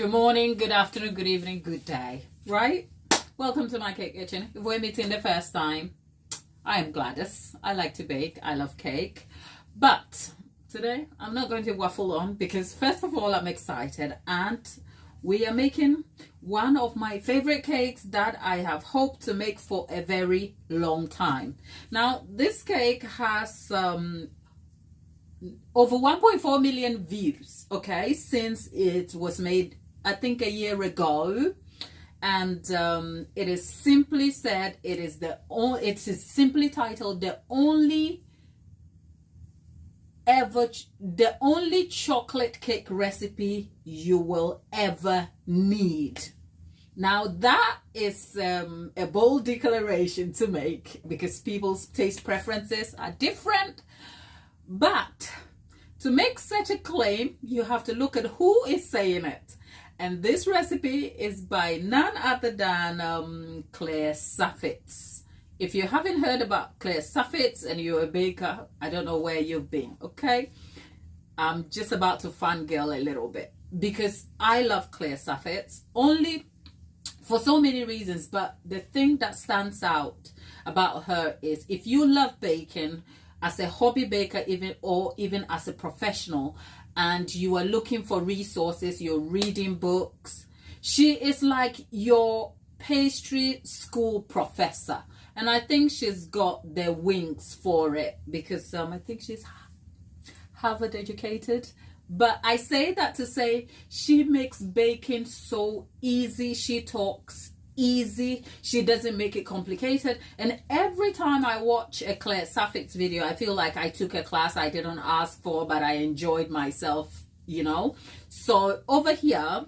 Good morning, good afternoon, good evening, good day, right? Welcome to my cake kitchen. If we're meeting the first time, I am Gladys. I like to bake. I love cake. But today, I'm not going to waffle on because first of all, I'm excited and we are making one of my favorite cakes that I have hoped to make for a very long time. Now, this cake has over 1.4 million views, okay, since it was made, I think, a year ago. And it is simply said, it is simply titled the only chocolate cake recipe you will ever need. Now that is a bold declaration to make because people's taste preferences are different. But to make such a claim, you have to look at who is saying it. And this recipe is by none other than Claire Saffitz. If you haven't heard about Claire Saffitz and you're a baker, I don't know where you've been, okay? I'm just about to fangirl a little bit because I love Claire Saffitz only for so many reasons. But the thing that stands out about her is if you love baking as a hobby baker, even as a professional, and you are looking for resources, you're reading books, she is like your pastry school professor. And I think she's got the wings for it because I think she's Harvard educated. But I say that to say she makes baking so easy. She talks easy. She doesn't make it complicated. And every time I watch a Claire Saffitz video, I feel like I took a class I didn't ask for, but I enjoyed myself, you know. So over here,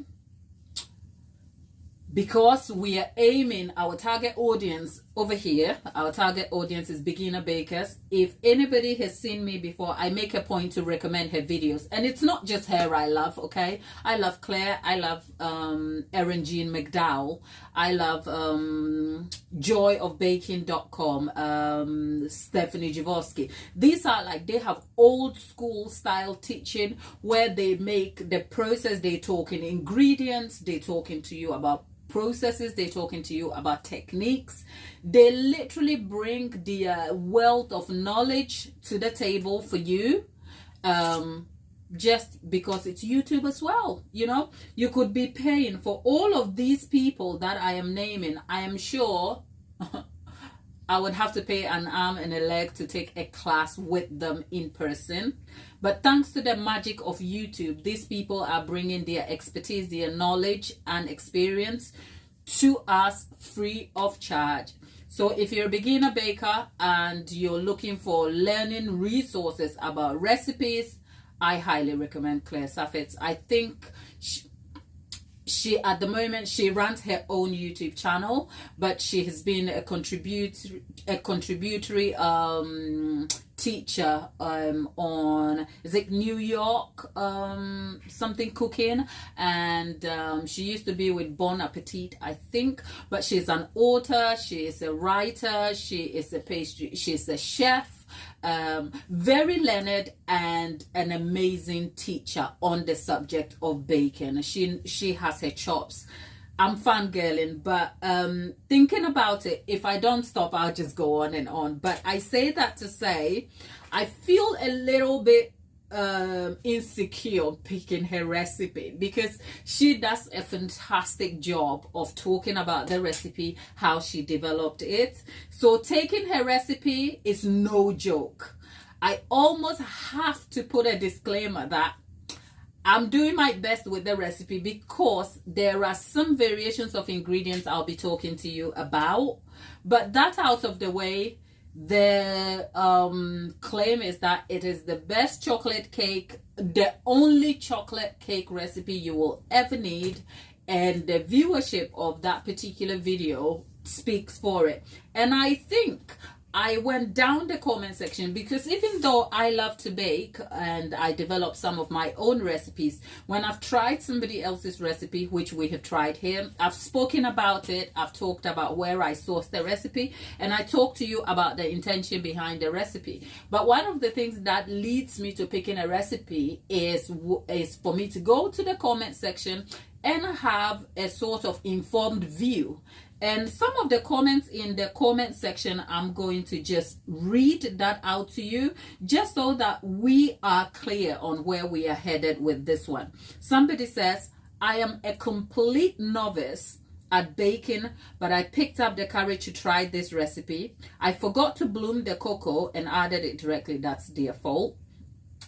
because we are aiming our target audience over here, our target audience is beginner bakers. If anybody has seen me before, I make a point to recommend her videos. And it's not just her I love, okay? I love Claire. I love Erin Jean McDowell. I love joyofbaking.com, Stephanie Jaworski. These are like, they have old school style teaching where they make the process, they talk in ingredients, they talking to you about processes, they're talking to you about techniques. They literally bring the wealth of knowledge to the table for you, just because it's YouTube as well. You know, you could be paying for all of these people that I am naming. I am sure I would have to pay an arm and a leg to take a class with them in person. But thanks to the magic of YouTube, these people are bringing their expertise, their knowledge and experience to us free of charge. So if you're a beginner baker and you're looking for learning resources about recipes, I highly recommend Claire Saffitz. I think she at the moment, she runs her own YouTube channel, but she has been a contributory teacher on, is it New York something cooking, and she used to be with Bon Appetit, I think. But she's an author, she is a writer, she is a pastry, she's a chef, very learned and an amazing teacher on the subject of baking. She has her chops. I'm fangirling, but thinking about it, if I don't stop, I'll just go on and on. But I say that to say, I feel a little bit insecure picking her recipe because she does a fantastic job of talking about the recipe, how she developed it. So taking her recipe is no joke. I almost have to put a disclaimer that I'm doing my best with the recipe because there are some variations of ingredients I'll be talking to you about. But that out of the way, the claim is that it is the best chocolate cake, the only chocolate cake recipe you will ever need, and the viewership of that particular video speaks for it. And I think I went down the comment section, because even though I love to bake and I develop some of my own recipes, when I've tried somebody else's recipe, which we have tried here, I've spoken about it, I've talked about where I sourced the recipe, and I talked to you about the intention behind the recipe. But one of the things that leads me to picking a recipe is for me to go to the comment section and have a sort of informed view. And some of the comments in the comment section, I'm going to just read that out to you, just so that we are clear on where we are headed with this one. Somebody says, I am a complete novice at baking, but I picked up the courage to try this recipe. I forgot to bloom the cocoa and added it directly. That's their fault.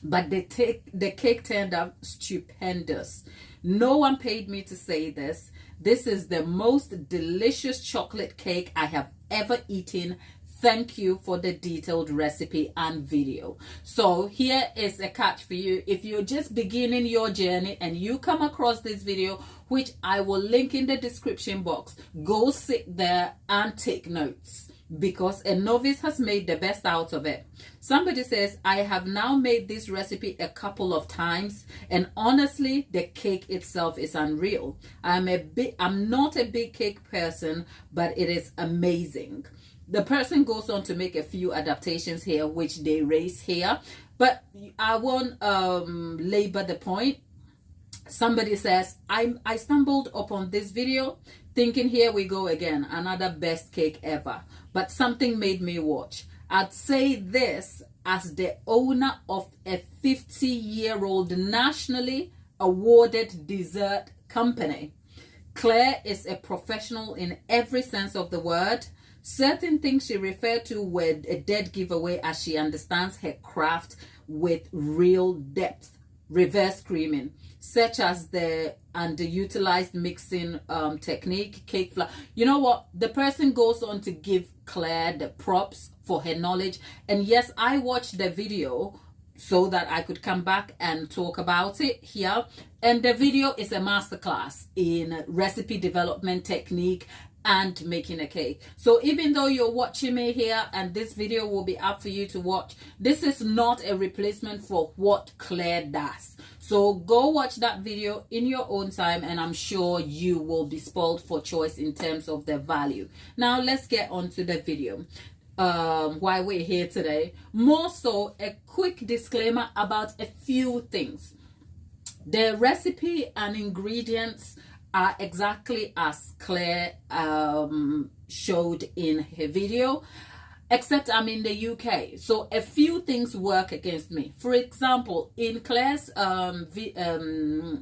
But the cake turned out stupendous. No one paid me to say this. This is the most delicious chocolate cake I have ever eaten. Thank you for the detailed recipe and video. So here is a catch for you. If you're just beginning your journey and you come across this video, which I will link in the description box, go sit there and take notes, because a novice has made the best out of it. Somebody says, I have now made this recipe a couple of times, and honestly, the cake itself is unreal. I'm not a big cake person, but it is amazing. The person goes on to make a few adaptations here, which they raise here, but I won't labor the point. Somebody says, I stumbled upon this video thinking, here we go again, another best cake ever, but something made me watch. I'd say this as the owner of a 50-year-old nationally awarded dessert company. Claire is a professional in every sense of the word. Certain things she referred to were a dead giveaway, as she understands her craft with real depth. Reverse creaming, such as the underutilized mixing technique, cake flour. You know what? The person goes on to give Claire the props for her knowledge. And yes, I watched the video so that I could come back and talk about it here. And the video is a masterclass in recipe development technique and making a cake. So even though you're watching me here and this video will be up for you to watch, this is not a replacement for what Claire does. So go watch that video in your own time, and I'm sure you will be spoiled for choice in terms of the value. Now let's get on to the video. Why we're here today. More so, a quick disclaimer about a few things. The recipe and ingredients are exactly as Claire showed in her video, except I'm in the UK, so a few things work against me. For example, in Claire's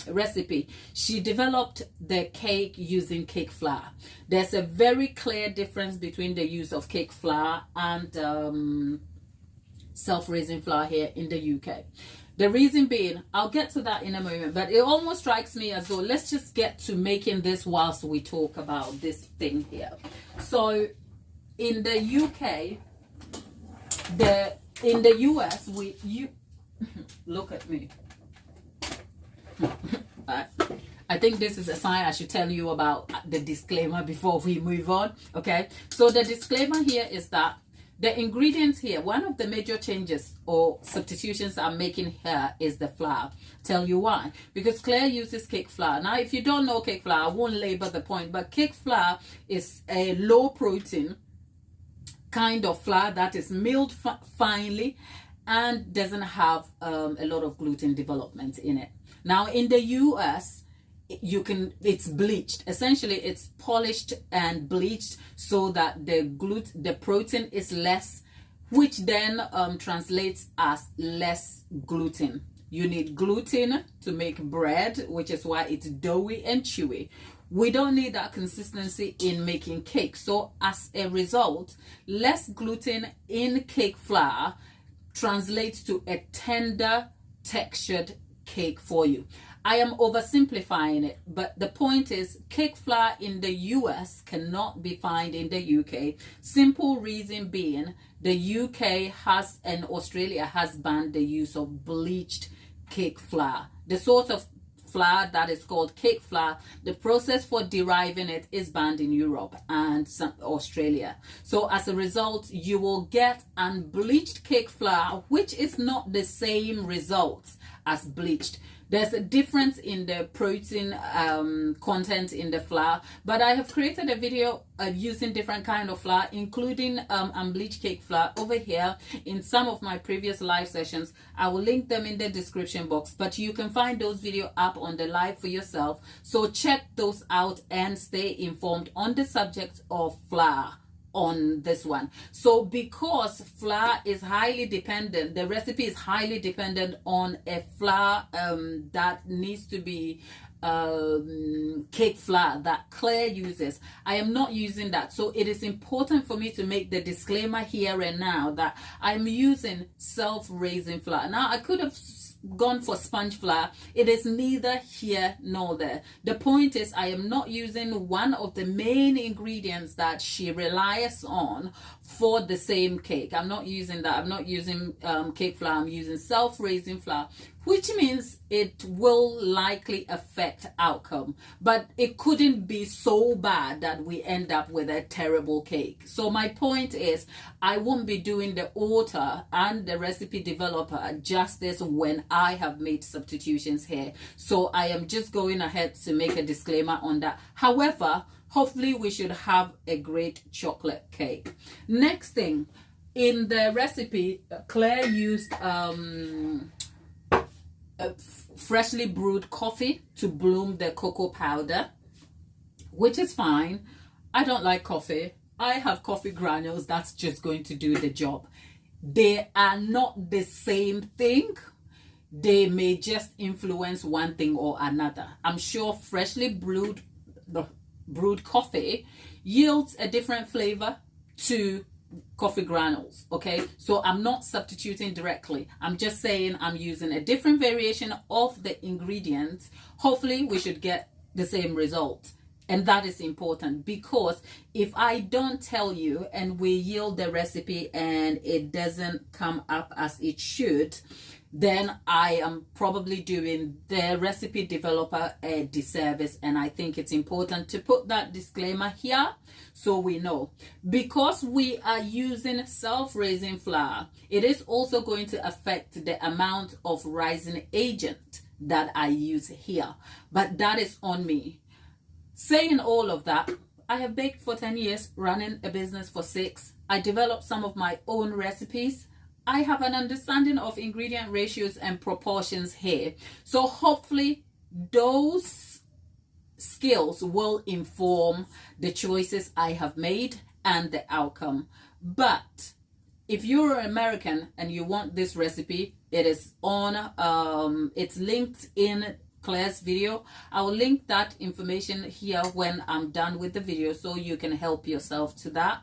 recipe, she developed the cake using cake flour. There's a very clear difference between the use of cake flour and self-raising flour here in the UK. The reason being, I'll get to that in a moment, but it almost strikes me as though let's just get to making this whilst we talk about this thing here. So in the UK, in the US, look at me. I think this is a sign I should tell you about the disclaimer before we move on. Okay, so the disclaimer here is that the ingredients here, one of the major changes or substitutions I'm making here is the flour. Tell you why. Because Claire uses cake flour. Now, if you don't know cake flour, I won't labor the point, but cake flour is a low protein kind of flour that is milled finely and doesn't have a lot of gluten development in it. Now, in the US, it's bleached. Essentially, it's polished and bleached so that the protein is less, which then translates as less gluten. You need gluten to make bread, which is why it's doughy and chewy. We don't need that consistency in making cake. So as a result, less gluten in cake flour translates to a tender, textured cake for you. I am oversimplifying it, but the point is cake flour in the US cannot be found in the UK. Simple reason being the UK has and Australia has banned the use of bleached cake flour. The sort of flour that is called cake flour. The process for deriving it is banned in Europe and some Australia. So as a result, you will get unbleached cake flour, which is not the same results as bleached. There's a difference in the protein content in the flour, but I have created a video using different kind of flour, including unbleached cake flour over here in some of my previous live sessions. I will link them in the description box, but you can find those videos up on the live for yourself. So check those out and stay informed on the subject of flour on this one. So because flour is highly dependent, the recipe is highly dependent on a flour that needs to be cake flour that Claire uses. I am not using that, so it is important for me to make the disclaimer here and now that I'm using self-raising flour. Now I could have gone for sponge flour. It is neither here nor there. The point is I am not using one of the main ingredients that she relies on for the same cake. I'm not using that. I'm not using cake flour. I'm using self-raising flour, which means it will likely affect outcome, but it couldn't be so bad that we end up with a terrible cake. So my point is I won't be doing the author and the recipe developer justice when I have made substitutions here. So I am just going ahead to make a disclaimer on that. However, hopefully we should have a great chocolate cake. Next thing, in the recipe, Claire used freshly brewed coffee to bloom the cocoa powder, which is fine. I don't like coffee. I have coffee granules. That's just going to do the job. They are not the same thing. They may just influence one thing or another. I'm sure freshly brewed coffee yields a different flavor to coffee granules. Okay, so I'm not substituting directly. I'm just saying I'm using a different variation of the ingredients. Hopefully we should get the same result. And that is important, because if I don't tell you and we yield the recipe and it doesn't come up as it should, then I am probably doing the recipe developer a disservice. And I think it's important to put that disclaimer here so we know. Because we are using self-raising flour, it is also going to affect the amount of rising agent that I use here. But that is on me. Saying all of that, I have baked for 10 years, running a business for 6. I developed some of my own recipes. I have an understanding of ingredient ratios and proportions here. So hopefully those skills will inform the choices I have made and the outcome. But if you're an American and you want this recipe, it is on, it's linked in Claire's video. I will link that information here when I'm done with the video so you can help yourself to that.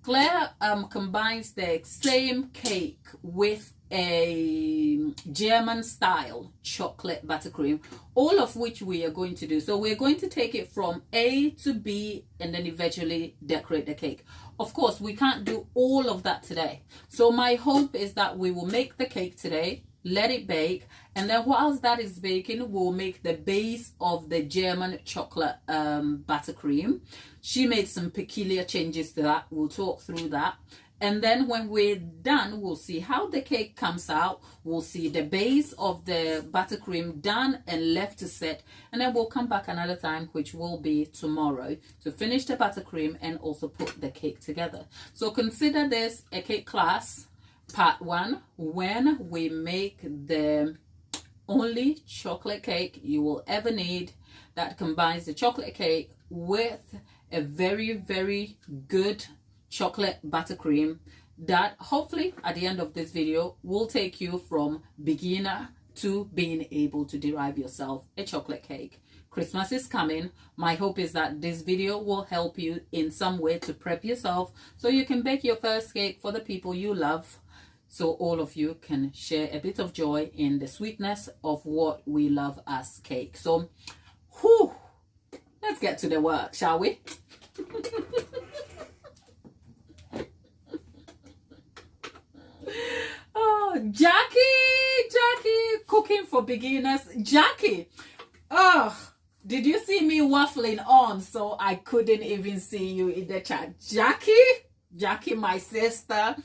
Claire combines the same cake with a German style chocolate buttercream, all of which we are going to do. So we're going to take it from A to B and then eventually decorate the cake. Of course, we can't do all of that today. So my hope is that we will make the cake today, let it bake, and then whilst that is baking, we'll make the base of the German chocolate buttercream. She made some peculiar changes to that. We'll talk through that. And then when we're done, we'll see how the cake comes out. We'll see the base of the buttercream done and left to set. And then we'll come back another time, which will be tomorrow, to finish the buttercream and also put the cake together. So consider this a cake class, part 1, when we make the only chocolate cake you will ever need that combines the chocolate cake with a very, very good chocolate buttercream that hopefully at the end of this video will take you from beginner to being able to derive yourself a chocolate cake. Christmas is coming. My hope is that this video will help you in some way to prep yourself so you can bake your first cake for the people you love, so all of you can share a bit of joy in the sweetness of what we love as cake. So, whew, let's get to the work, shall we? Oh, Jackie, cooking for beginners. Jackie, Oh, did you see me waffling on so I couldn't even see you in the chat? Jackie, my sister,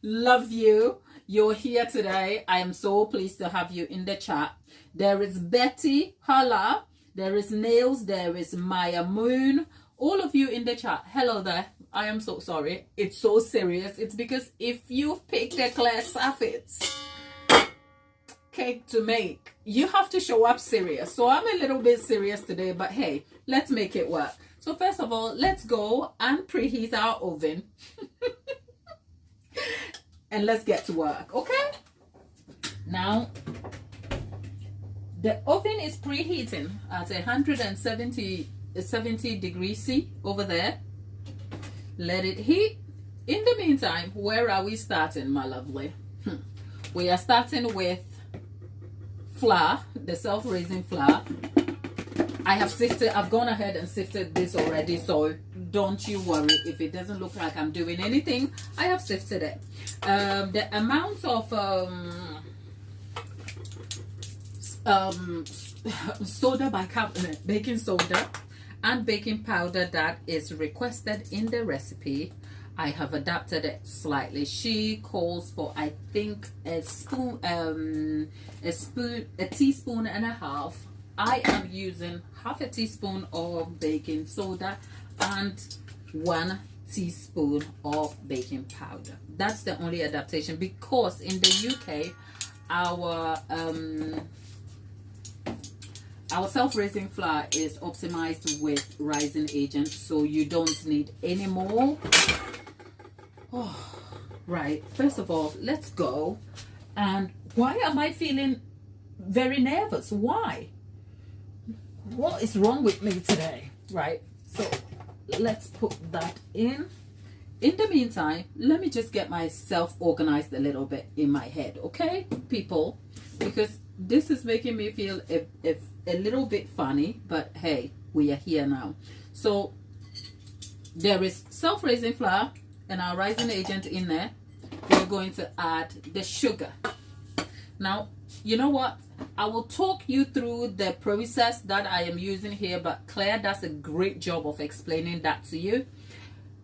love you. You're here today. I am so pleased to have you in the chat. There is Betty, holla. There is Nails. There is Maya Moon. All of you in the chat. Hello there. I am so sorry. It's so serious. It's because if you've picked a Claire Saffitz cake to make, you have to show up serious. So I'm a little bit serious today, but hey, let's make it work. So first of all, let's go and preheat our oven. And let's get to work, okay? Now, the oven is preheating at 170 degrees C over there. Let it heat. In the meantime, where are we starting, my lovely? We are starting with flour, the self-raising flour. I've gone ahead and sifted this already, so don't you worry if it doesn't look like I'm doing anything. I have sifted it. The amount of soda bicarbonate, baking soda and baking powder that is requested in the recipe, I have adapted it slightly. She calls for, I think, a teaspoon and a half. I am using half a teaspoon of baking soda and 1 teaspoon of baking powder. That's the only adaptation, because in the UK our self-raising flour is optimized with rising agent, so you don't need any more. Oh, right, first of all, let's go. And why am I feeling very nervous? Why? What is wrong with me today? Right, so let's put that in. In the meantime, let me just get myself organized a little bit in my head, okay, people? Because this is making me feel a little bit funny, but hey, we are here now. So there is self-raising flour and our rising agent in there. We're going to add the sugar. Now, you know what? I will talk you through the process that I am using here, but Claire does a great job of explaining that to you.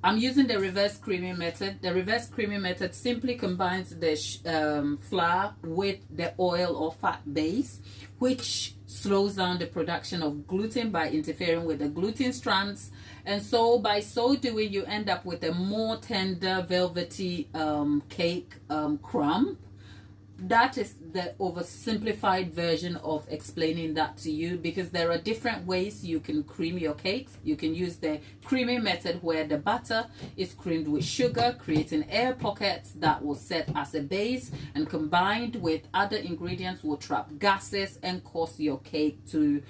I'm using the reverse creaming method. The reverse creaming method simply combines the flour with the oil or fat base, which slows down the production of gluten by interfering with the gluten strands. And so by so doing, you end up with a more tender, velvety cake crumb. That is the oversimplified version of explaining that to you, because there are different ways you can cream your cakes. You can use the creaming method where the butter is creamed with sugar, creating air pockets that will set as a base, and combined with other ingredients will trap gases and cause your cake to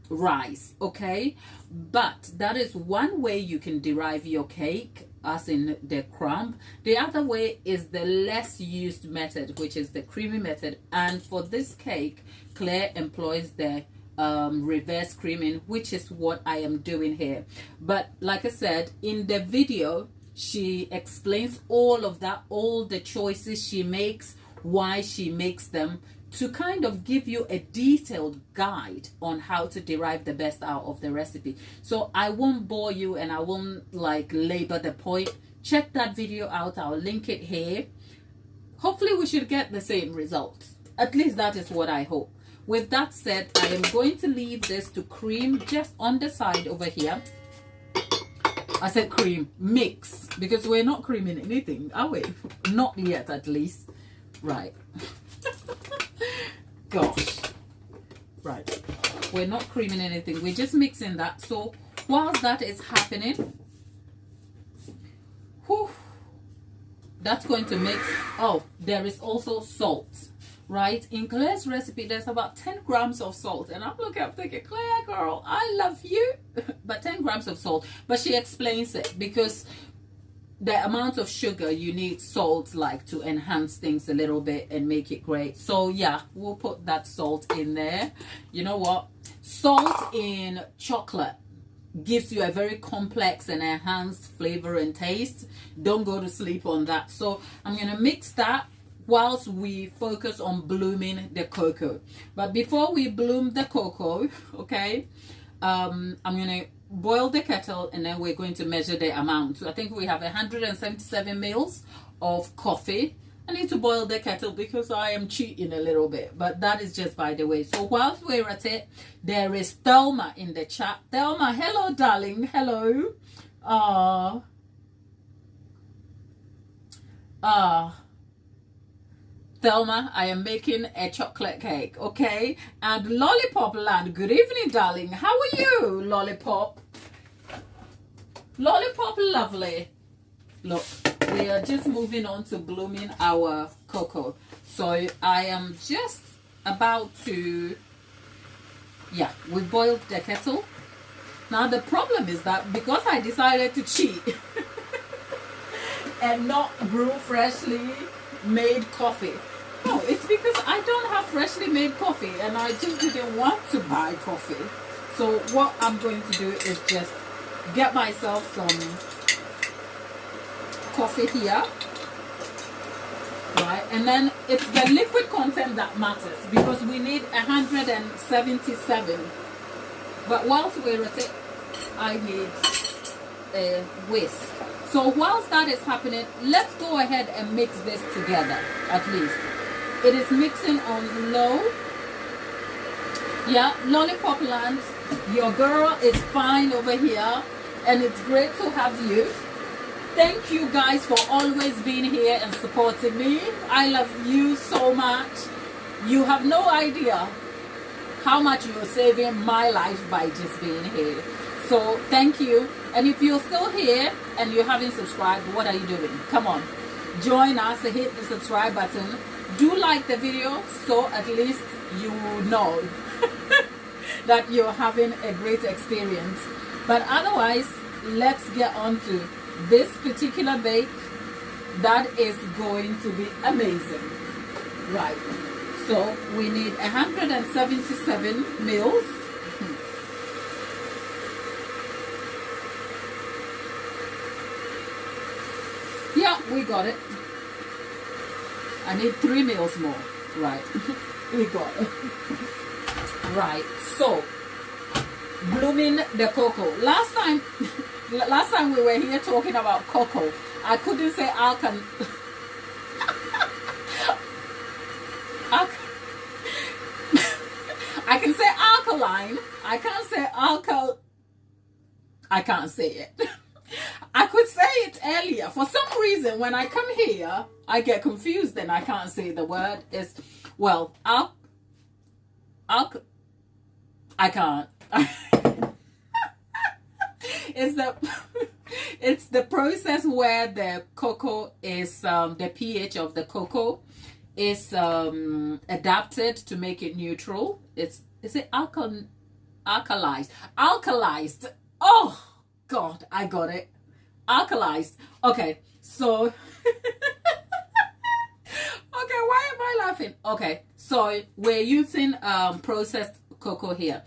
rise, okay? But that is one way you can derive your cake, as in the crumb. The other way is the less used method, which is the creamy method. And for this cake, Claire employs the reverse creaming, which is what I am doing here. But like I said, in the video, she explains all of that, all the choices she makes, why she makes them, to kind of give you a detailed guide on how to derive the best out of the recipe. So I won't bore you and I won't like labor the point. Check that video out. I'll link it here. Hopefully we should get the same result. At least that is what I hope. With that said, I am going to leave this to cream just on the side over here. I said cream, mix, because we're not creaming anything, are we? Not yet, at least. Right. Gosh. Right. We're not creaming anything. We're just mixing that. So whilst that is happening, whew, that's going to mix. Oh, there is also salt. Right? In Claire's recipe, there's about 10 grams of salt. And I'm looking, I'm thinking, Claire, girl, I love you. But 10 grams of salt. But she explains it because the amount of sugar, you need salt like to enhance things a little bit and make it great. So yeah, we'll put that salt in there. You know what? Salt in chocolate gives you a very complex and enhanced flavor and taste. Don't go to sleep on that. So I'm going to mix that whilst we focus on blooming the cocoa. But before we bloom the cocoa, okay, I'm gonna boil the kettle, and then we're going to measure the amount. So I think we have 177 mils of coffee. I need to boil the kettle because I am cheating a little bit, but that is just by the way. So whilst we're at it, there is Thelma in the chat. Thelma, hello darling, hello. Thelma, I am making a chocolate cake, okay? And Lollipop Land, good evening, darling. How are you, Lollipop? Lollipop, lovely. Look, we are just moving on to blooming our cocoa. So I am just about to, yeah, we boiled the kettle. Now the problem is that because I decided to cheat and not brew freshly made coffee. No, it's because I don't have freshly made coffee and I just didn't want to buy coffee. So what I'm going to do is just get myself some coffee here, right? And then it's the liquid content that matters because we need 177. But whilst we're at it, I need a whisk. So whilst that is happening, let's go ahead and mix this together at least. It is mixing on low. Yeah, Lollipop Land, your girl is fine over here, and it's great to have you. Thank you guys for always being here and supporting me. I love you so much. You have no idea how much you are saving my life by just being here. So thank you. And if you're still here and you haven't subscribed, what are you doing? Come on, join us, hit the subscribe button. Do like the video so at least you know that you're having a great experience. But otherwise, let's get on to this particular bake that is going to be amazing. Right, so we need 177 mils. Yeah, we got it. I need 3 mils more. Right, we got it. Right, so blooming the cocoa. Last time we were here talking about cocoa, I couldn't say I can say alkaline. I can't say I can't say it. I could say it earlier. For some reason, when I come here, I get confused and I can't say the word. It's, well, I can't. It's the process where the cocoa is, the pH of the cocoa is adapted to make it neutral. Is it alkalized? Alkalized. Oh God, I got it. Alkalized. Okay, so okay, why am I laughing? Okay, so we're using processed cocoa here.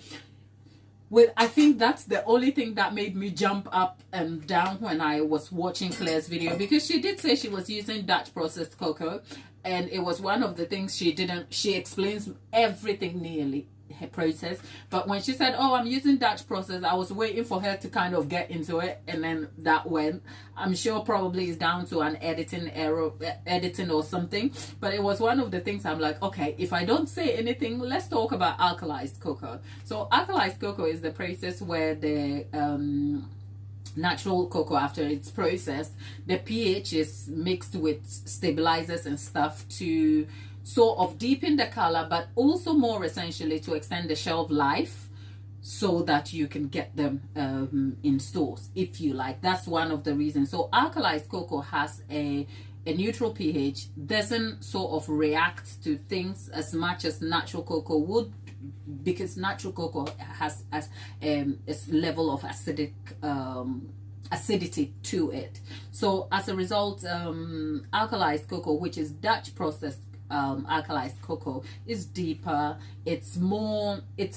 I think that's the only thing that made me jump up and down when I was watching Claire's video, because she did say she was using Dutch processed cocoa, and it was one of the things she explains everything nearly her process. But when she said, oh, I'm using Dutch process, I was waiting for her to kind of get into it, and then that went. I'm sure probably it's down to an editing error, editing or something, but it was one of the things I'm like, okay, if I don't say anything, let's talk about alkalized cocoa. So alkalized cocoa is the process where the natural cocoa, after it's processed, the pH is mixed with stabilizers and stuff to sort of deepen the color, but also more essentially to extend the shelf life so that you can get them in stores if you like. That's one of the reasons. So alkalized cocoa has a neutral pH, doesn't sort of react to things as much as natural cocoa would, because natural cocoa has a level of acidity to it. So as a result, alkalized cocoa, which is Dutch processed alkalized cocoa, is deeper. It's more, it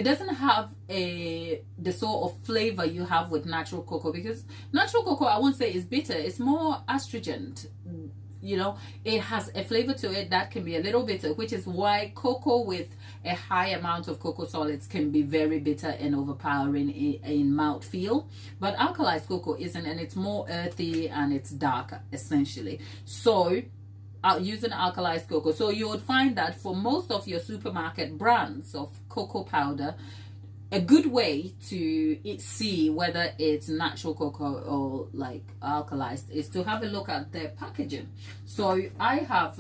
doesn't have the sort of flavor you have with natural cocoa, because natural cocoa, I won't say is bitter, it's more astringent. you know, it has a flavor to it that can be a little bitter, which is why cocoa with a high amount of cocoa solids can be very bitter and overpowering in mouthfeel. But alkalized cocoa isn't, and it's more earthy and it's darker essentially. So using alkalized cocoa, so you would find that for most of your supermarket brands of cocoa powder, a good way to see whether it's natural cocoa or like alkalized is to have a look at their packaging. So I have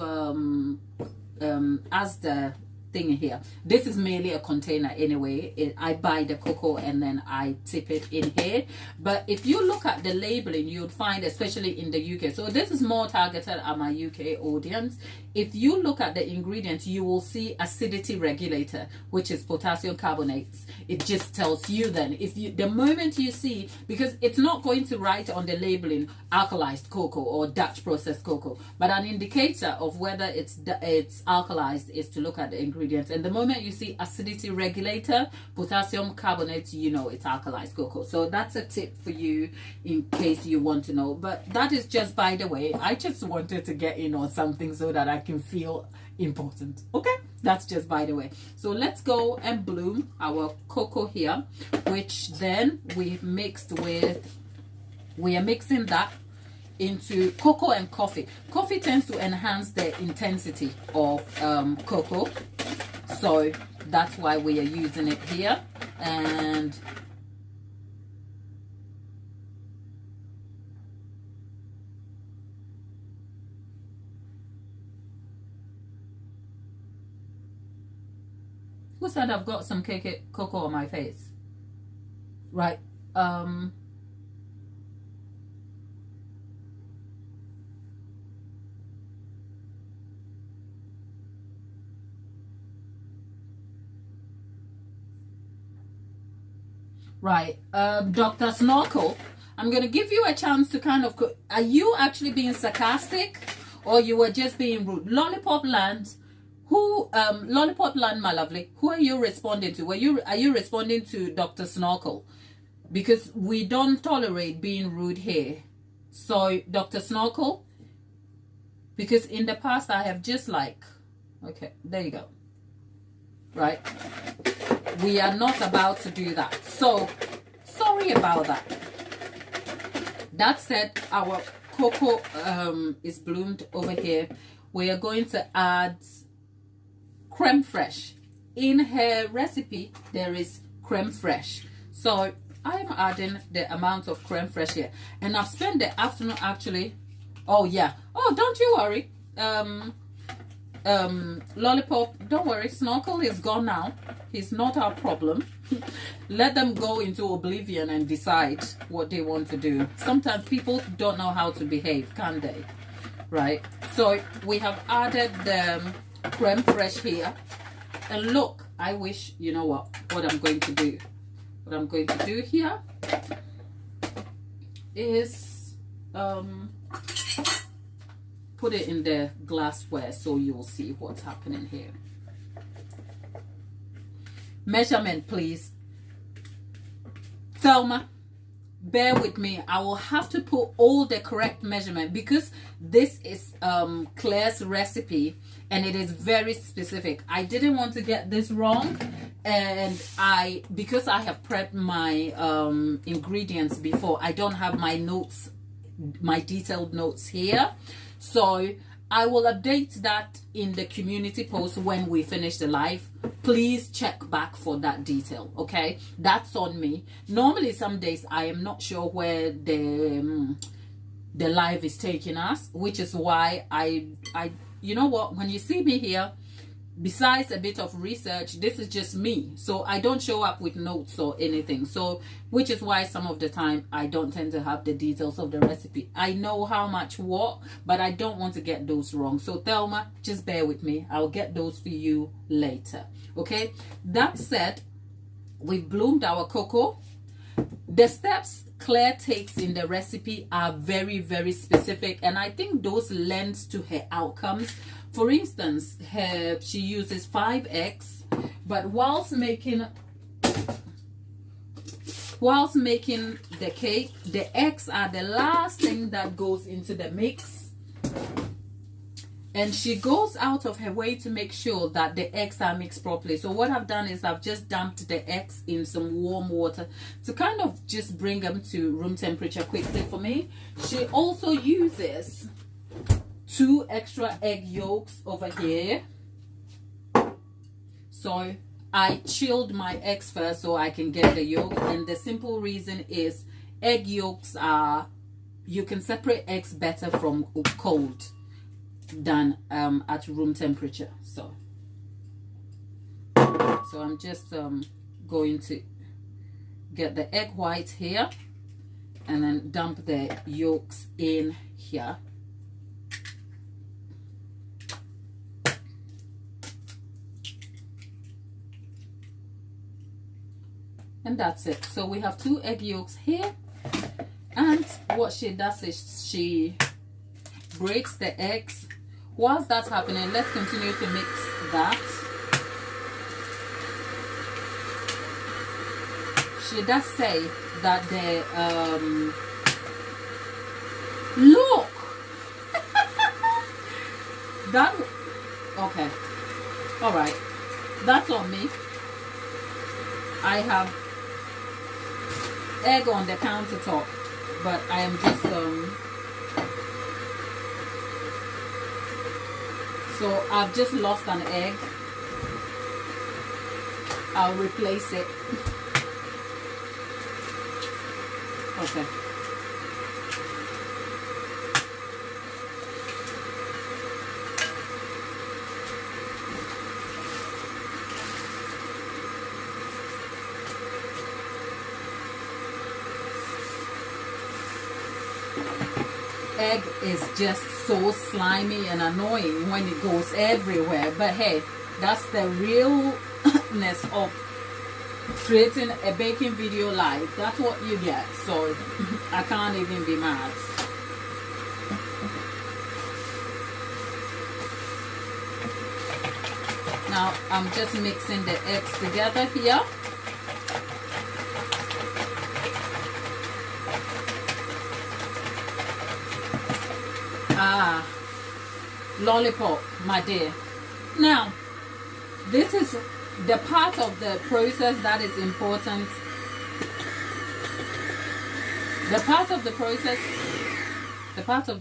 as the thing here, this is mainly a container anyway. I buy the cocoa and then I tip it in here. But if you look at the labeling, you'd find, especially in the UK, so this is more targeted at my UK audience. If you look at the ingredients, you will see acidity regulator, which is potassium carbonate. It just tells you then, if you, the moment you see, because it's not going to write on the labeling alkalized cocoa or Dutch processed cocoa, but an indicator of whether it's alkalized is to look at the ingredients. And the moment you see acidity regulator, potassium carbonate, you know it's alkalized cocoa. So that's a tip for you in case you want to know. But that is just by the way. I just wanted to get in on something so that I can feel important. Okay, that's just by the way. So let's go and bloom our cocoa here, which then we mixed with, we are mixing that into cocoa and coffee. Coffee tends to enhance the intensity of cocoa, so that's why we are using it here. And who said I've got some cocoa on my face? Right. Right. Dr. Snorkel, I'm going to give you a chance to kind of, are you actually being sarcastic or you were just being rude? Lollipop Land, who, Lollipop Land, my lovely, who are you responding to? Are you responding to Dr. Snorkel? Because we don't tolerate being rude here. So, Dr. Snorkel, because in the past I have just like, okay, there you go. Right. We are not about to do that. So, sorry about that. That said, our cocoa is bloomed over here. We are going to add creme fraiche. In her recipe, there is creme fraiche. So, I'm adding the amount of creme fraiche here. And I've spent the afternoon actually. Oh, yeah. Oh, don't you worry. Lollipop, don't worry, Snorkel is gone now. He's not our problem. Let them go into oblivion and decide what they want to do. Sometimes people don't know how to behave, can they? Right, so we have added the creme fraiche here, and look, I wish, you know what I'm going to do here is put it in the glassware so you'll see what's happening here. Measurement, please. Thelma, bear with me. I will have to put all the correct measurement because this is Claire's recipe and it is very specific. I didn't want to get this wrong, and because I have prepped my ingredients before, I don't have my notes, my detailed notes here. So I will update that in the community post when we finish the live. Please check back for that detail, okay? That's on me. Normally some days I am not sure where the live is taking us, which is why I you know what, when you see me here, besides a bit of research, this is just me, so I don't show up with notes or anything. So which is why some of the time I don't tend to have the details of the recipe. I know how much what, but I don't want to get those wrong. So Thelma, just bear with me, I'll get those for you later, okay? That said, we've bloomed our cocoa. The steps Claire takes in the recipe are very, very specific, and I think those lends to her outcomes. For instance, she uses 5 eggs, but whilst making the cake, the eggs are the last thing that goes into the mix. And she goes out of her way to make sure that the eggs are mixed properly. So what I've done is I've just dumped the eggs in some warm water to kind of just bring them to room temperature quickly for me. She also uses 2 extra egg yolks over here. So I chilled my eggs first so I can get the yolk. And the simple reason is egg yolks are, you can separate eggs better from cold than at room temperature. So I'm just going to get the egg white here and then dump the yolks in here. And that's it. So we have 2 egg yolks here, and what she does is she breaks the eggs. Whilst that's happening, let's continue to mix that. She does say that the look that okay, all right, that's on me. I have egg on the countertop, but I am just so I've just lost an egg. I'll replace it. Okay. Egg is just so slimy and annoying when it goes everywhere, but hey, that's the realness of creating a baking video live. That's what you get, so I can't even be mad. Now I'm just mixing the eggs together here. Ah, lollipop, my dear. Now, this is the part of the process that is important. The part of the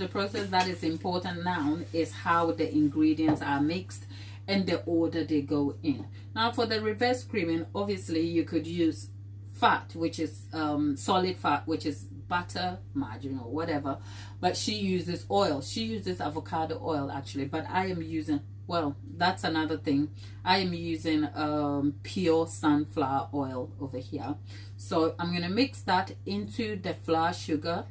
process that is important now is how the ingredients are mixed and the order they go in. Now, for the reverse creaming, obviously you could use fat, which is solid fat, which is butter, margarine, or whatever, but she uses oil. She uses avocado oil actually, but I am using, well, that's another thing, I am using pure sunflower oil over here. So I'm going to mix that into the flour sugar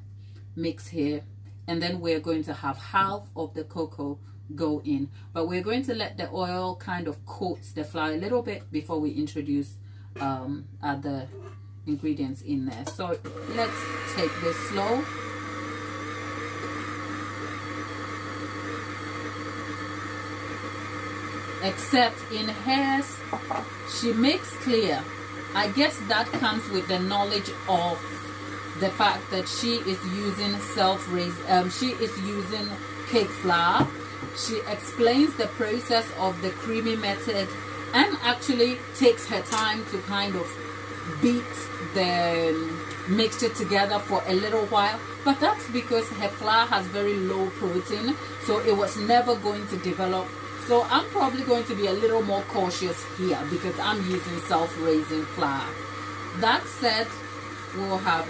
mix here, and then we're going to have half of the cocoa go in, but we're going to let the oil kind of coat the flour a little bit before we introduce other ingredients in there. So let's take this slow. Except in hers, she makes clear, I guess that comes with the knowledge of the fact that she is using she is using cake flour. She explains the process of the creamy method and actually takes her time to kind of beat the mixture together for a little while, but that's because her flour has very low protein, so it was never going to develop. So I'm probably going to be a little more cautious here because I'm using self-raising flour. That said, we'll have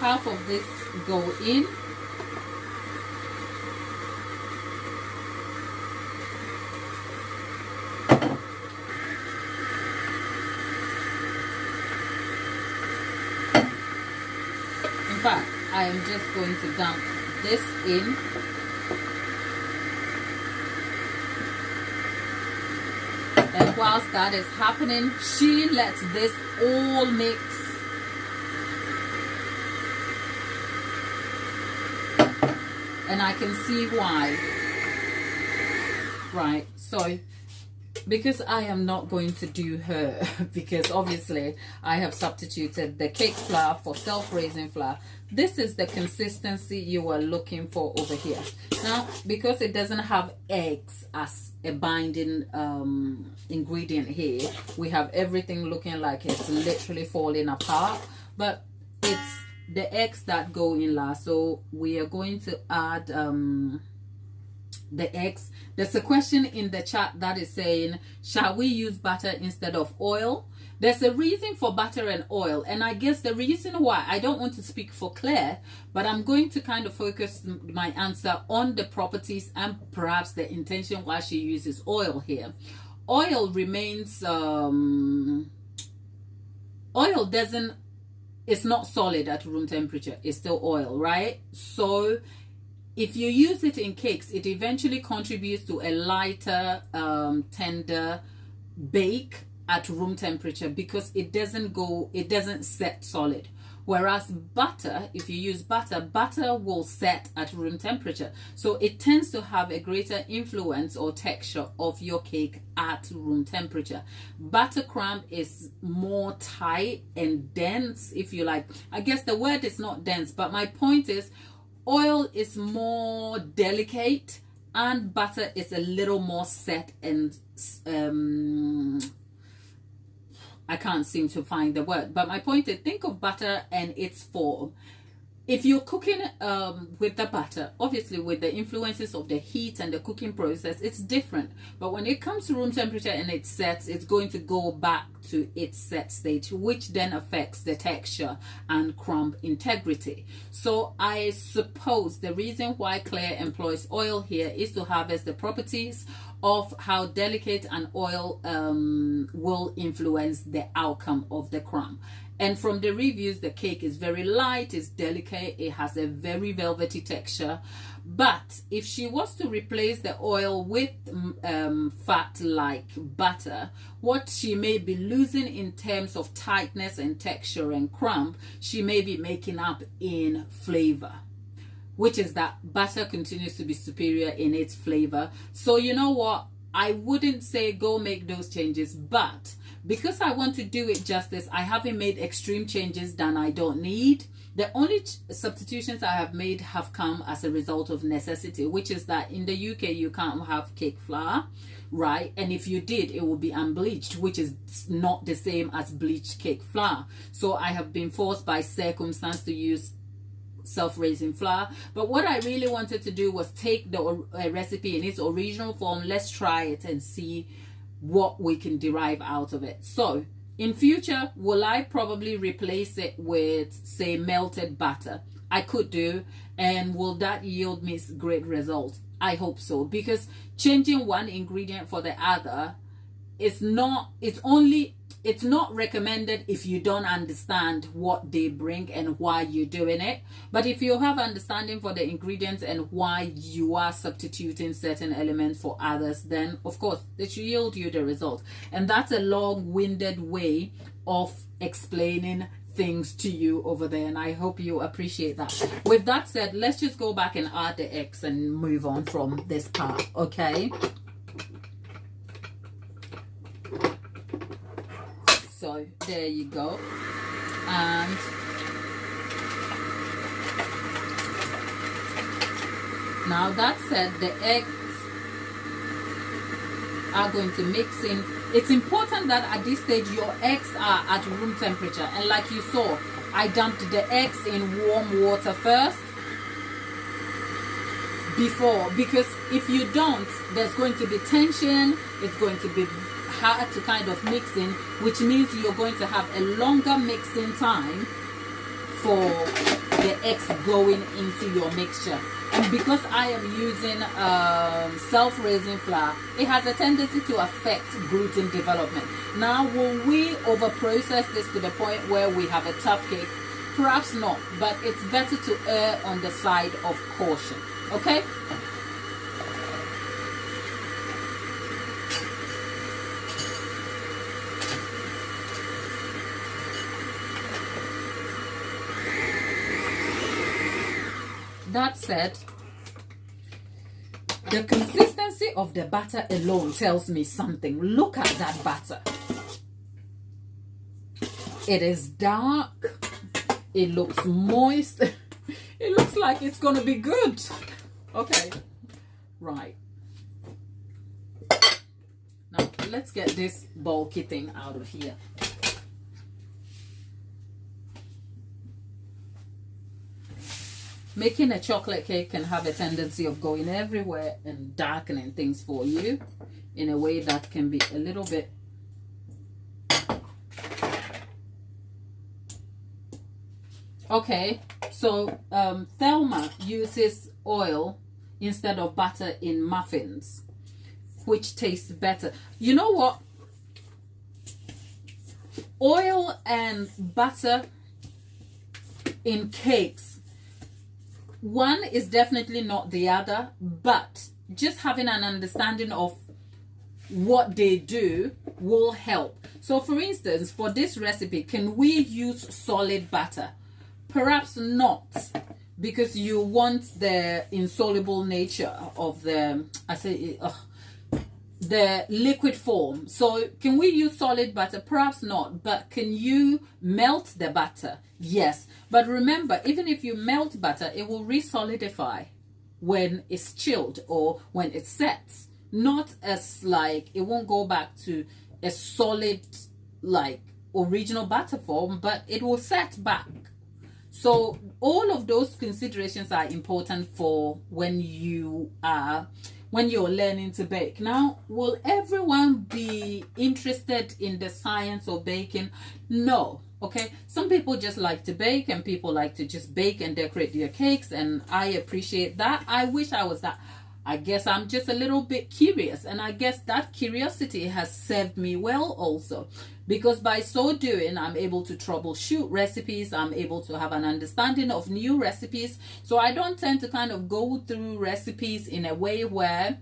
half of this go in. In fact, I am just going to dump this in. And whilst that is happening, she lets this all mix. And I can see why. Right, so because I am not going to do her, because obviously I have substituted the cake flour for self-raising flour. This is the consistency you are looking for over here. Now, because it doesn't have eggs as a binding ingredient here, we have everything looking like it's literally falling apart, but it's the eggs that go in last. So we are going to add the eggs. There's a question in the chat that is saying, shall we use butter instead of oil? There's a reason for butter and oil, and I guess the reason why, I don't want to speak for Claire, but I'm going to kind of focus my answer on the properties and perhaps the intention why she uses oil here. Oil remains oil doesn't, it's not solid at room temperature, it's still oil, right? So if you use it in cakes, it eventually contributes to a lighter, tender bake at room temperature, because it doesn't set solid. Whereas butter, if you use butter, butter will set at room temperature. So it tends to have a greater influence or texture of your cake at room temperature. Buttercream is more tight and dense, if you like. I guess the word is not dense, but my point is, oil is more delicate and butter is a little more set and I can't seem to find the word, but my point is, think of butter and its form. If you're cooking with the butter, obviously with the influences of the heat and the cooking process, it's different. But when it comes to room temperature and it sets, it's going to go back to its set state, which then affects the texture and crumb integrity. So I suppose the reason why Claire employs oil here is to harvest the properties of how delicate an oil will influence the outcome of the crumb. And from the reviews, the cake is very light, it's delicate, it has a very velvety texture. But if she was to replace the oil with fat like butter, what she may be losing in terms of tightness and texture and crumb, she may be making up in flavor, which is that butter continues to be superior in its flavor. So you know what? I wouldn't say go make those changes, but because I want to do it justice, I haven't made extreme changes that I don't need. The only substitutions I have made have come as a result of necessity, which is that in the UK you can't have cake flour, right? And if you did, it would be unbleached, which is not the same as bleached cake flour. So I have been forced by circumstance to use self-raising flour. But what I really wanted to do was take the recipe in its original form. Let's try it and see what we can derive out of it. So in future, will I probably replace it with, say, melted butter? I could do. And will that yield me great results? I hope so, because changing one ingredient for the other is not, it's not recommended if you don't understand what they bring and why you're doing it. But if you have understanding for the ingredients and why you are substituting certain elements for others, then of course it should yield you the result. And that's a long-winded way of explaining things to you over there, and I hope you appreciate that. With that said, let's just go back and add the eggs and move on from this part, okay? So there you go. And now that said, the eggs are going to mix in. It's important that at this stage your eggs are at room temperature, and like you saw, I dumped the eggs in warm water first before, because if you don't, there's going to be tension, it's going to be hard to kind of mix in, which means you're going to have a longer mixing time for the eggs going into your mixture. And because I am using self-raising flour, it has a tendency to affect gluten development. Now, will we over-process this to the point where we have a tough cake? Perhaps not, but it's better to err on the side of caution, okay? That said, The consistency of the batter alone tells me something. Look at that batter. It is dark. It looks moist. It looks like it's gonna be good. Okay, right. Now let's get this bulky thing out of here. Making a chocolate cake can have a tendency of going everywhere and darkening things for you in a way that can be a little bit okay. So Thelma uses oil instead of butter in muffins, which tastes better. You know what? Oil and butter in cakes, one is definitely not the other, but just having an understanding of what they do will help. So for instance, for this recipe, can we use solid butter? Perhaps not, because you want the insoluble nature of the, the liquid form. So can we use solid butter? Perhaps not. But can you melt the butter? Yes. But remember, even if you melt butter, it will re-solidify when it's chilled or when it sets. Not as like, it won't go back to a solid like original butter form, but it will set back. So all of those considerations are important for when you're learning to bake. Now, will everyone be interested in the science of baking? No. Okay, some people just like to bake, and people like to just bake and decorate their cakes, and I appreciate that. I wish I was that. I guess I'm just a little bit curious, and I guess that curiosity has served me well also, because by so doing, I'm able to troubleshoot recipes. I'm able to have an understanding of new recipes. So I don't tend to kind of go through recipes in a way where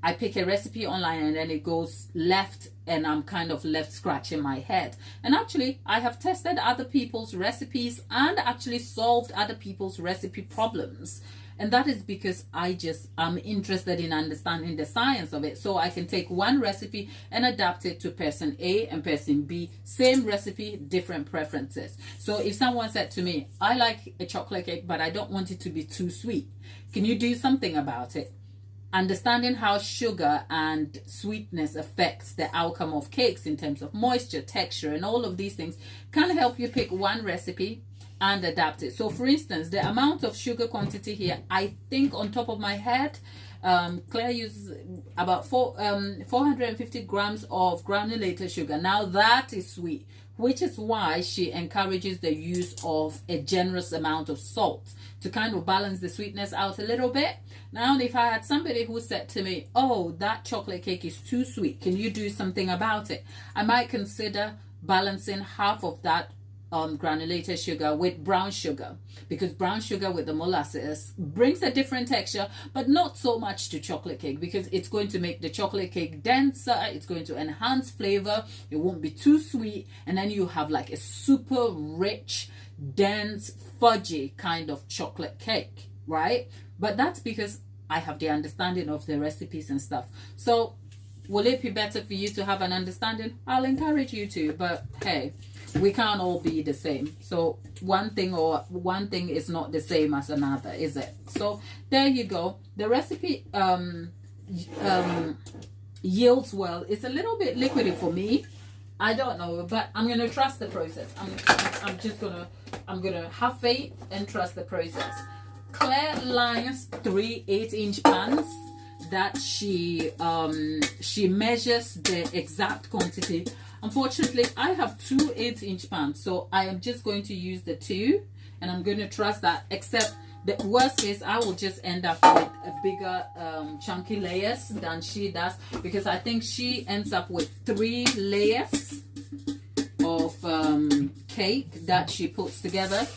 I pick a recipe online and then it goes left and I'm kind of left scratching my head. And actually, I have tested other people's recipes and actually solved other people's recipe problems. And that is because I'm interested in understanding the science of it. So I can take one recipe and adapt it to person A and person B. Same recipe, different preferences. So if someone said to me, I like a chocolate cake, but I don't want it to be too sweet. Can you do something about it? Understanding how sugar and sweetness affects the outcome of cakes in terms of moisture, texture, and all of these things can help you pick one recipe and adapt it. So for instance, the amount of sugar quantity here, I think on top of my head, Claire uses about 450 grams of granulated sugar. Now that is sweet, which is why she encourages the use of a generous amount of salt to kind of balance the sweetness out a little bit. Now, if I had somebody who said to me, oh, that chocolate cake is too sweet, can you do something about it? I might consider balancing half of that granulated sugar with brown sugar, because brown sugar with the molasses brings a different texture, but not so much to chocolate cake, because it's going to make the chocolate cake denser. It's going to enhance flavor. It won't be too sweet, and then you have like a super rich, dense, fudgy kind of chocolate cake, right? But that's because I have the understanding of the recipes and stuff. So will it be better for you to have an understanding? I'll encourage you to, but hey, we can't all be the same. So one thing is not the same as another, is it? So there you go. The recipe yields well. It's a little bit liquidy for me. I don't know, but I'm gonna trust the process. I'm gonna have faith and trust the process. Claire lines 3 8-inch pans that she measures the exact quantity. Unfortunately, I have 2 8-inch pans, so I am just going to use the 2, and I'm going to trust that. Except the worst case, I will just end up with a bigger chunky layers than she does, because I think she ends up with 3 layers of cake that she puts together.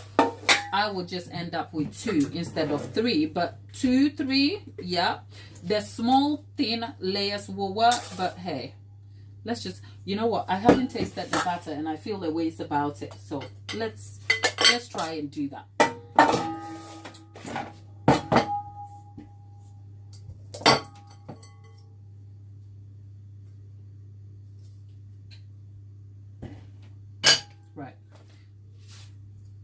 I will just end up with 2 instead of 3, but 2, 3, yeah. The small thin layers will work, but hey, let's just, you know what, I haven't tasted the batter and I feel a ways about it, so let's try and do that.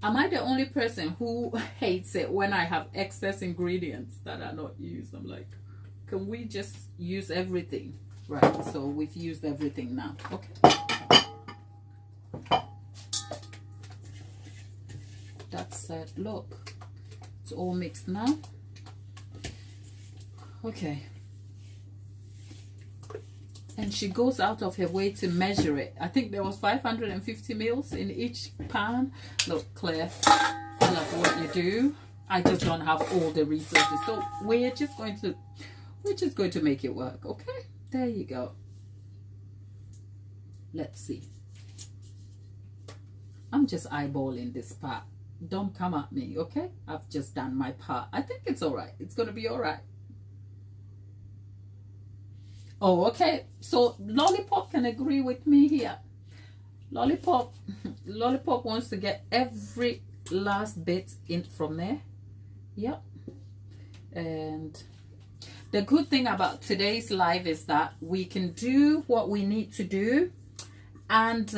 Am I the only person who hates it when I have excess ingredients that are not used? I'm like, can we just use everything? Right, so we've used everything now. Okay. That's it. Look, it's all mixed now. Okay. And she goes out of her way to measure it. I think there was 550 mils in each pan. Look, Claire, I love what you do. I just don't have all the resources, so we're just going to make it work. Okay, there you go. Let's see. I'm just eyeballing this part. Don't come at me, okay? I've just done my part. I think it's all right. It's gonna be all right. Oh, okay. So Lollipop can agree with me here. Lollipop wants to get every last bit in from there. Yep. And the good thing about today's live is that we can do what we need to do and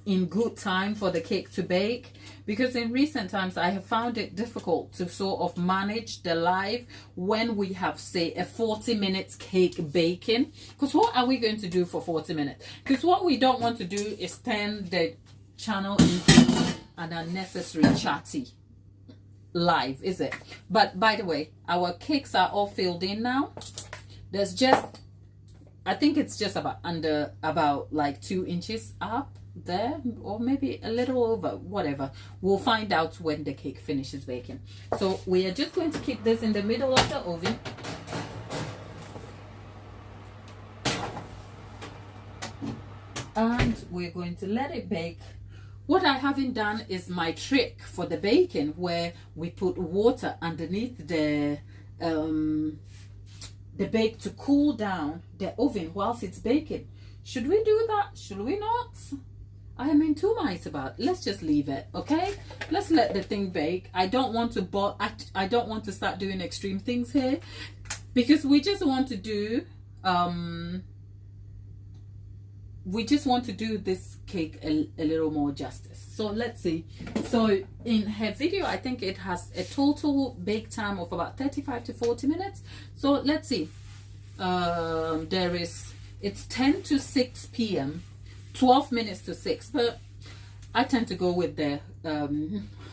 in good time for the cake to bake, because in recent times I have found it difficult to sort of manage the live when we have, say, a 40 minutes cake baking. Because what are we going to do for 40 minutes? Because what we don't want to do is turn the channel into an unnecessary chatty live, is it? But by the way, our cakes are all filled in now. There's just, I think it's just about like 2 inches up there, or maybe a little over, whatever. We'll find out when the cake finishes baking. So we are just going to keep this in the middle of the oven. And we're going to let it bake. What I haven't done is my trick for the baking, where we put water underneath the bake to cool down the oven whilst it's baking. Should we do that? Should we not? I am in two minds about it. Let's just leave it, okay? Let's let the thing bake. I don't want to I don't want to start doing extreme things here, because we just want to do this cake a little more justice. So let's see. So in her video, I think it has a total bake time of about 35 to 40 minutes. So let's see. It's 10 to 6 p.m. 12 minutes to 6, but I tend to go with the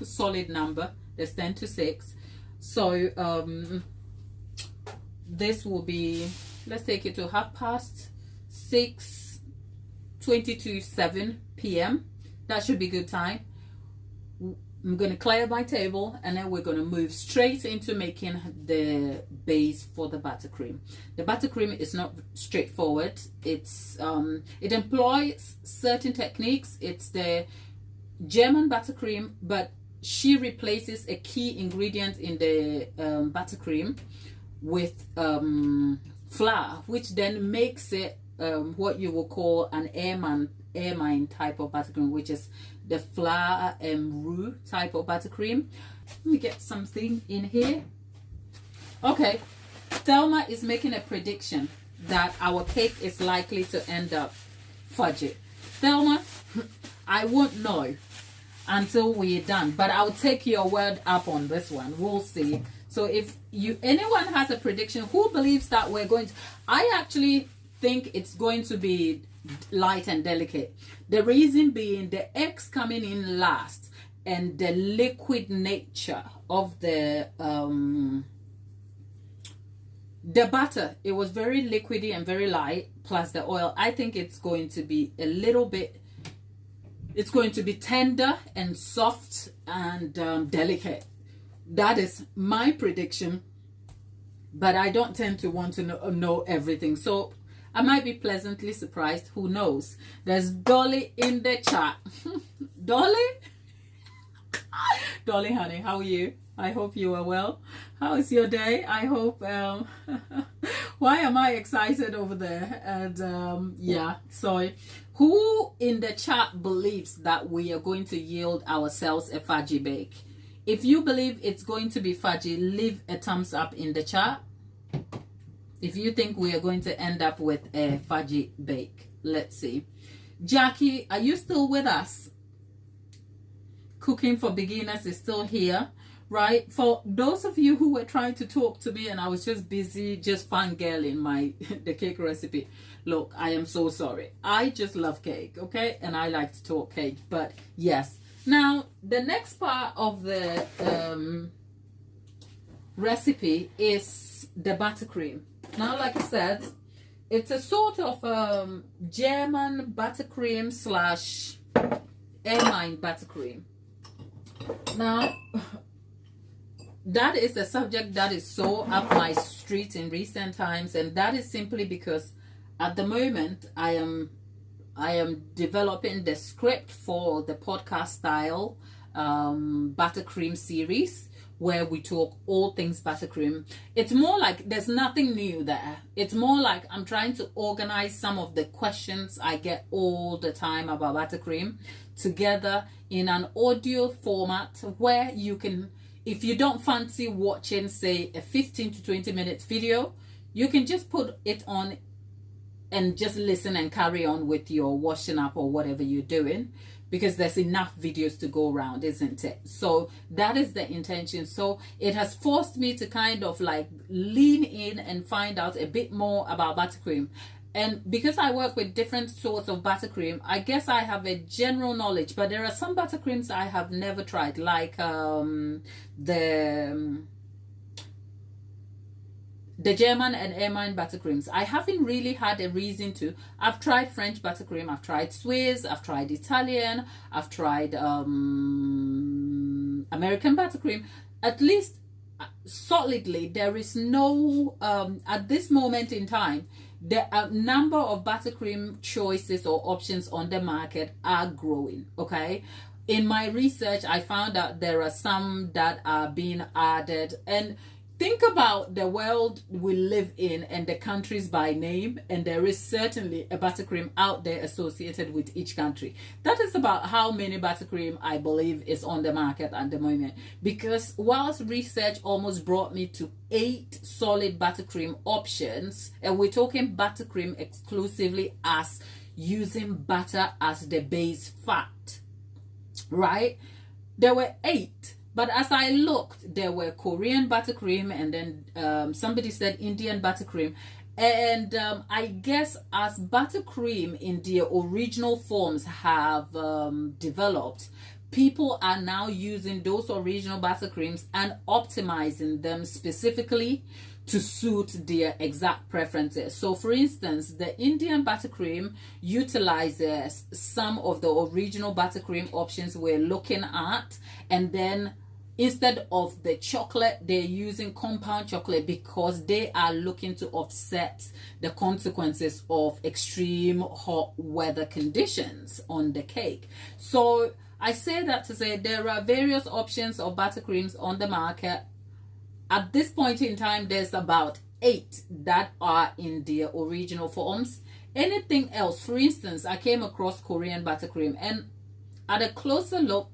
solid number. There's 10 to 6. So this will be, let's take it to 6:30, 20 to 7 p.m. That should be good time. I'm going to clear my table, and then we're going to move straight into making the base for the buttercream. The buttercream is not straightforward. It's it employs certain techniques. It's the German buttercream, but she replaces a key ingredient in the buttercream with flour, which then makes it what you will call an ermine type of buttercream, which is the flour and roux type of buttercream. Let me get something in here. Okay, Thelma is making a prediction that our cake is likely to end up fudgy. Thelma, I won't know until we're done, but I'll take your word up on this one. We'll see. So if anyone has a prediction, who believes that we're going to, I actually think it's going to be light and delicate. The reason being the eggs coming in last, and the liquid nature of the butter. It was very liquidy and very light, plus the oil. I think it's going to be a little bit, it's going to be tender and soft and delicate. That is my prediction, but I don't tend to want to know everything. So I might be pleasantly surprised. Who knows? There's Dolly in the chat. Dolly? Dolly, honey, how are you? I hope you are well. How is your day? I hope... why am I excited over there? And yeah, so who in the chat believes that we are going to yield ourselves a fudgy bake? If you believe it's going to be fudgy, leave a thumbs up in the chat. If you think we are going to end up with a fudgy bake. Let's see. Jackie, are you still with us? Cooking for Beginners is still here, right? For those of you who were trying to talk to me and I was just busy just fangirling my the cake recipe, look, I am so sorry. I just love cake, okay? And I like to talk cake, but yes. Now, the next part of the recipe is the buttercream. Now, like I said, it's a sort of German buttercream slash ermine buttercream. Now, that is a subject that is so up my street in recent times, and that is simply because at the moment I am developing the script for the podcast style buttercream series, where we talk all things buttercream. It's more like there's nothing new there. It's more like I'm trying to organize some of the questions I get all the time about buttercream together in an audio format where you can, if you don't fancy watching, say, a 15 to 20 minute video, you can just put it on and just listen and carry on with your washing up or whatever you're doing, because there's enough videos to go around, isn't it? So that is the intention. So it has forced me to kind of like lean in and find out a bit more about buttercream. And because I work with different sorts of buttercream, I guess I have a general knowledge, but there are some buttercreams I have never tried, like the German and ermine buttercreams. I haven't really had a reason to. I've tried French buttercream, I've tried Swiss, I've tried Italian, I've tried American buttercream. At least solidly, there is no, at this moment in time, the number of buttercream choices or options on the market are growing, okay? In my research, I found out there are some that are being added, and think about the world we live in and the countries by name, and there is certainly a buttercream out there associated with each country. That is about how many buttercream I believe is on the market at the moment. Because whilst research almost brought me to 8 solid buttercream options, and we're talking buttercream exclusively as using butter as the base fat, right? There were 8. But as I looked, there were Korean buttercream, and then somebody said Indian buttercream. And I guess as buttercream in their original forms have developed, people are now using those original buttercreams and optimizing them specifically to suit their exact preferences. So for instance, the Indian buttercream utilizes some of the original buttercream options we're looking at, and then instead of the chocolate, they're using compound chocolate because they are looking to offset the consequences of extreme hot weather conditions on the cake. So I say that to say there are various options of buttercreams on the market. At this point in time, there's about 8 that are in their original forms. Anything else, for instance, I came across Korean buttercream, and at a closer look,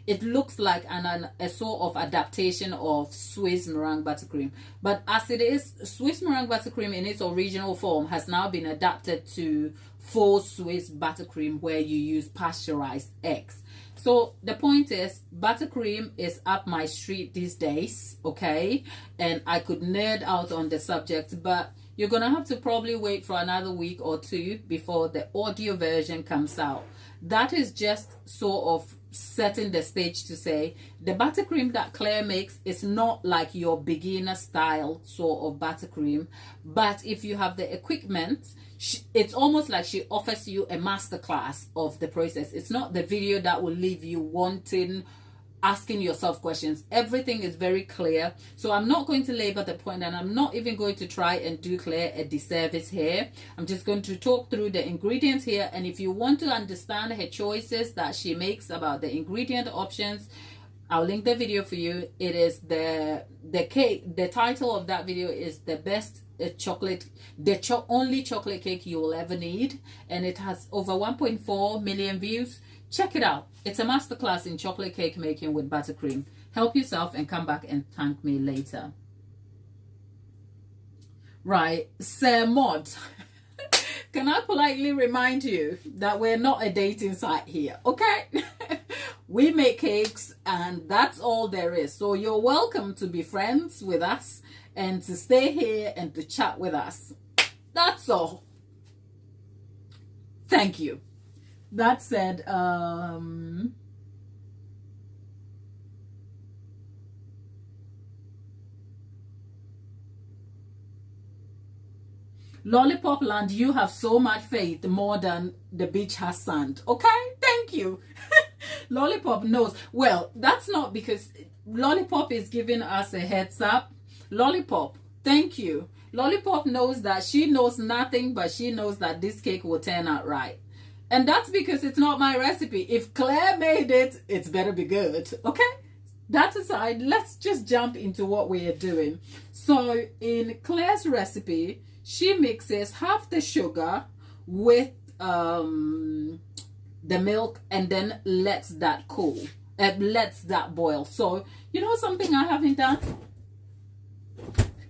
it looks like a sort of adaptation of Swiss meringue buttercream. But as it is, Swiss meringue buttercream in its original form has now been adapted to faux Swiss buttercream, where you use pasteurized eggs. So the point is, buttercream is up my street these days, okay? And I could nerd out on the subject, but you're gonna have to probably wait for another week or 2 before the audio version comes out. That is just sort of setting the stage to say the buttercream that Claire makes is not like your beginner style sort of buttercream, but if you have the equipment, it's almost like she offers you a masterclass of the process. It's not the video that will leave you wanting, asking yourself questions. Everything is very clear. So I'm not going to labor the point, and I'm not even going to try and do Claire a disservice here. I'm just going to talk through the ingredients here, and if you want to understand her choices that she makes about the ingredient options, I'll link the video for you. It is the cake. The title of that video is the best chocolate, only chocolate cake you will ever need, and it has over 1.4 million views. Check it out. It's a masterclass in chocolate cake making with buttercream. Help yourself and come back and thank me later. Right, Sir Mod. Can I politely remind you that we're not a dating site here, okay? We make cakes, and that's all there is. So you're welcome to be friends with us and to stay here and to chat with us. That's all. Thank you. That said, Lollipop Land, you have so much faith, more than the beach has sand. Okay, thank you. Lollipop knows. Well, that's not because Lollipop is giving us a heads up. Lollipop, thank you. Lollipop knows that she knows nothing, but she knows that this cake will turn out right. And that's because it's not my recipe. If Claire made it, it's better be good. Okay? That aside, let's just jump into what we are doing. So in Claire's recipe, she mixes half the sugar with the milk and then lets that cool. Lets that boil. So, you know something I haven't done?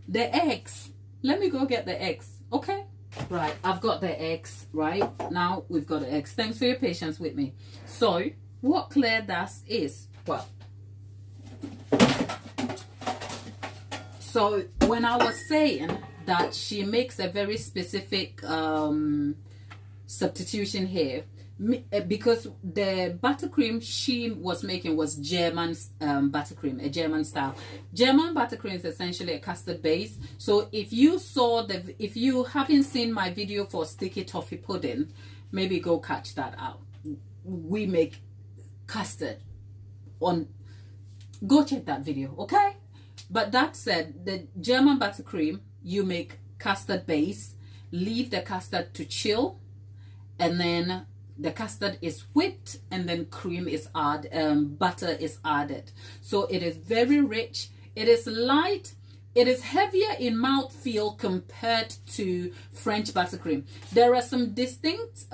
The eggs. Let me go get the eggs. Okay? Right, I've got the eggs. Right? Now we've got the eggs. Thanks for your patience with me. So, what Claire does is, well, so when I was saying that she makes a very specific substitution here, because the buttercream she was making was German buttercream, a German style. German buttercream is essentially a custard base. So if you haven't seen my video for sticky toffee pudding, maybe go catch that out. We make custard on, go check that video, okay? But that said, the German buttercream, you make custard base, leave the custard to chill, and then the custard is whipped, and then cream is added, butter is added. So it is very rich, it is light, it is heavier in mouthfeel compared to French buttercream. There are some distinct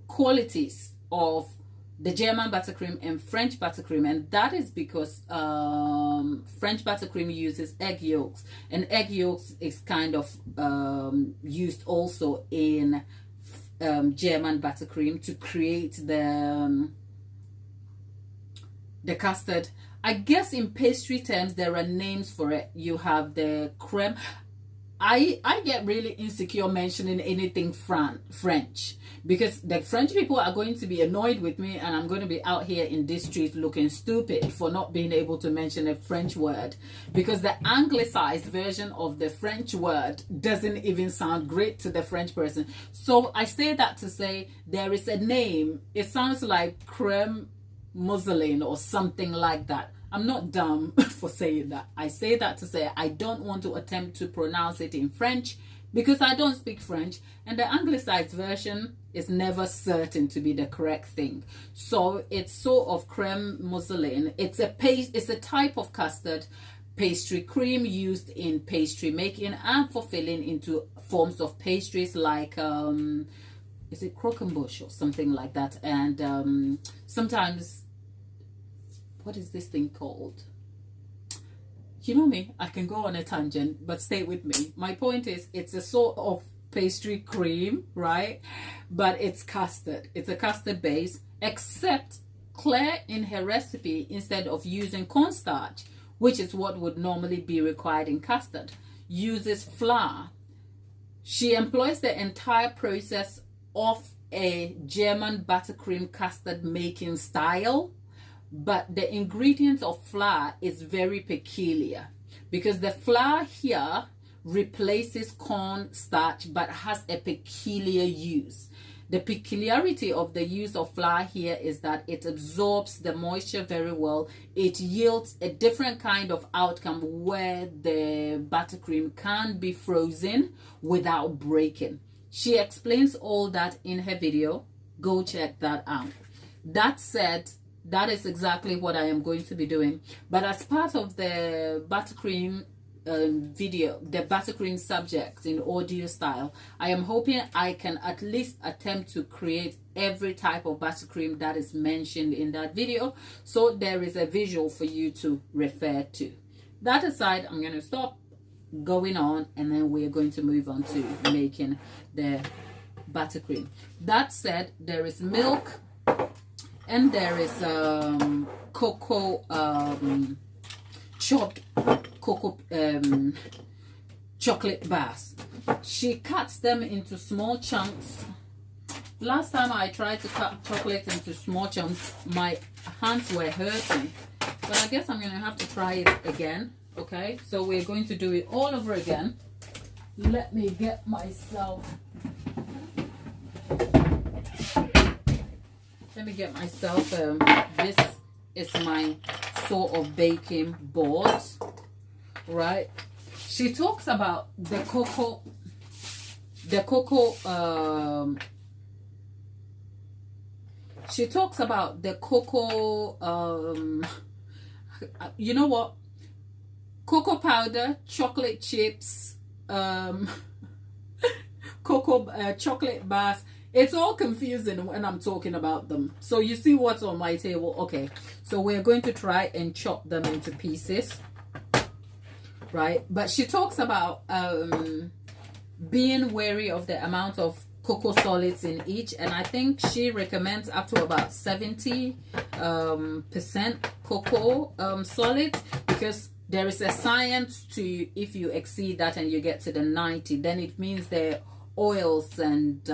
qualities of the German buttercream and French buttercream, and that is because French buttercream uses egg yolks, and egg yolks is kind of used also in German buttercream to create the custard. I guess in pastry terms there are names for it. You have the creme. I get really insecure mentioning anything French, because the French people are going to be annoyed with me, and I'm going to be out here in this street looking stupid for not being able to mention a French word, because the anglicized version of the French word doesn't even sound great to the French person. So I say that to say there is a name. It sounds like creme mousseline or something like that. I'm not dumb for saying that. I say that to say I don't want to attempt to pronounce it in French, because I don't speak French, and the anglicized version is never certain to be the correct thing. So it's sort of creme mousseline. It's a type of custard pastry cream used in pastry making and for filling into forms of pastries like is it croquembouche or something like that, and sometimes, what is this thing called? You know me, I can go on a tangent, but stay with me. My point is, it's a sort of pastry cream, right? But it's custard. It's a custard base, except Claire in her recipe, instead of using cornstarch, which is what would normally be required in custard, uses flour. She employs the entire process of a German buttercream custard making style, but the ingredients of flour is very peculiar, because the flour here replaces corn starch but has a peculiar use. The peculiarity of the use of flour here is that it absorbs the moisture very well. It yields a different kind of outcome where the buttercream can be frozen without breaking. She explains all that in her video. Go check that out. That said, that is exactly what I am going to be doing. But as part of the buttercream video, the buttercream subject in audio style, I am hoping I can at least attempt to create every type of buttercream that is mentioned in that video, so there is a visual for you to refer to. That aside, I'm going to stop going on, and then we're going to move on to making the buttercream. That said, there is milk and there is cocoa, chopped cocoa, chocolate bars. She cuts them into small chunks. Last time I tried to cut chocolate into small chunks, my hands were hurting, but I guess I'm gonna have to try it again. Okay, so we're going to do it all over again. Let me get myself this is my sort of baking board, right? She talks about the cocoa she talks about the cocoa you know what, cocoa powder, chocolate chips, cocoa chocolate bars. It's all confusing when I'm talking about them. So you see what's on my table. Okay, so we're going to try and chop them into pieces, right? But she talks about being wary of the amount of cocoa solids in each, and I think she recommends up to about 70% cocoa solids, because there is a science to, if you exceed that and you get to the 90, then it means the oils and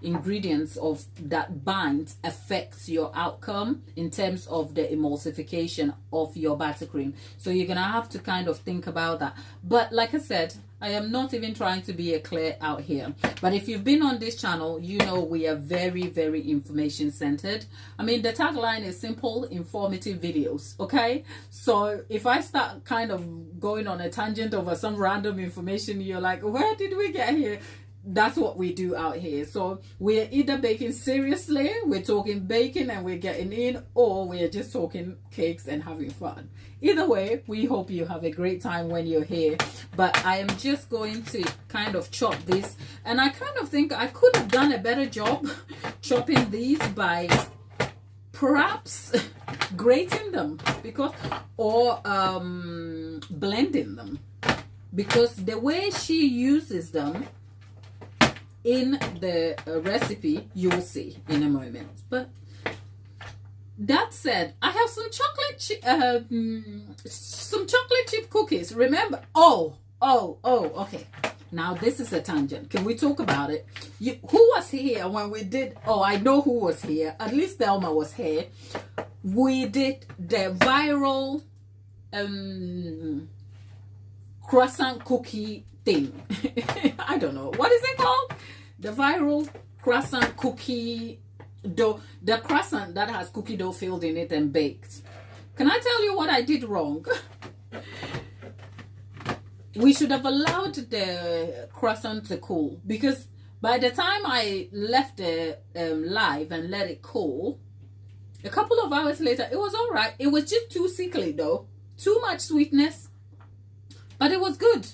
ingredients of that bind affects your outcome in terms of the emulsification of your buttercream. So you're gonna have to kind of think about that. But like I said, I am not even trying to be a Claire out here, but if you've been on this channel, you know we are very, very information centered. I mean, the tagline is simple, informative videos. Okay, so if I start kind of going on a tangent over some random information, you're like, where did we get here? That's what we do out here. So we're either baking seriously, we're talking baking and we're getting in, or we're just talking cakes and having fun. Either way, we hope you have a great time when you're here. But I am just going to kind of chop this, and I kind of think I could have done a better job chopping these by perhaps grating them, because, or blending them, because the way she uses them in the recipe, you will see in a moment. But that said, I have some chocolate chip cookies. Remember? Oh, okay. Now this is a tangent. Can we talk about it? Who was here when we did? Oh, I know who was here. At least Thelma was here. We did the viral croissant cookie thing. I don't know, what is it called? The viral croissant cookie dough, the croissant that has cookie dough filled in it and baked. Can I tell you what I did wrong? We should have allowed the croissant to cool, because by the time I left the live and let it cool, a couple of hours later, it was all right. It was just too sickly though, too much sweetness, but it was good.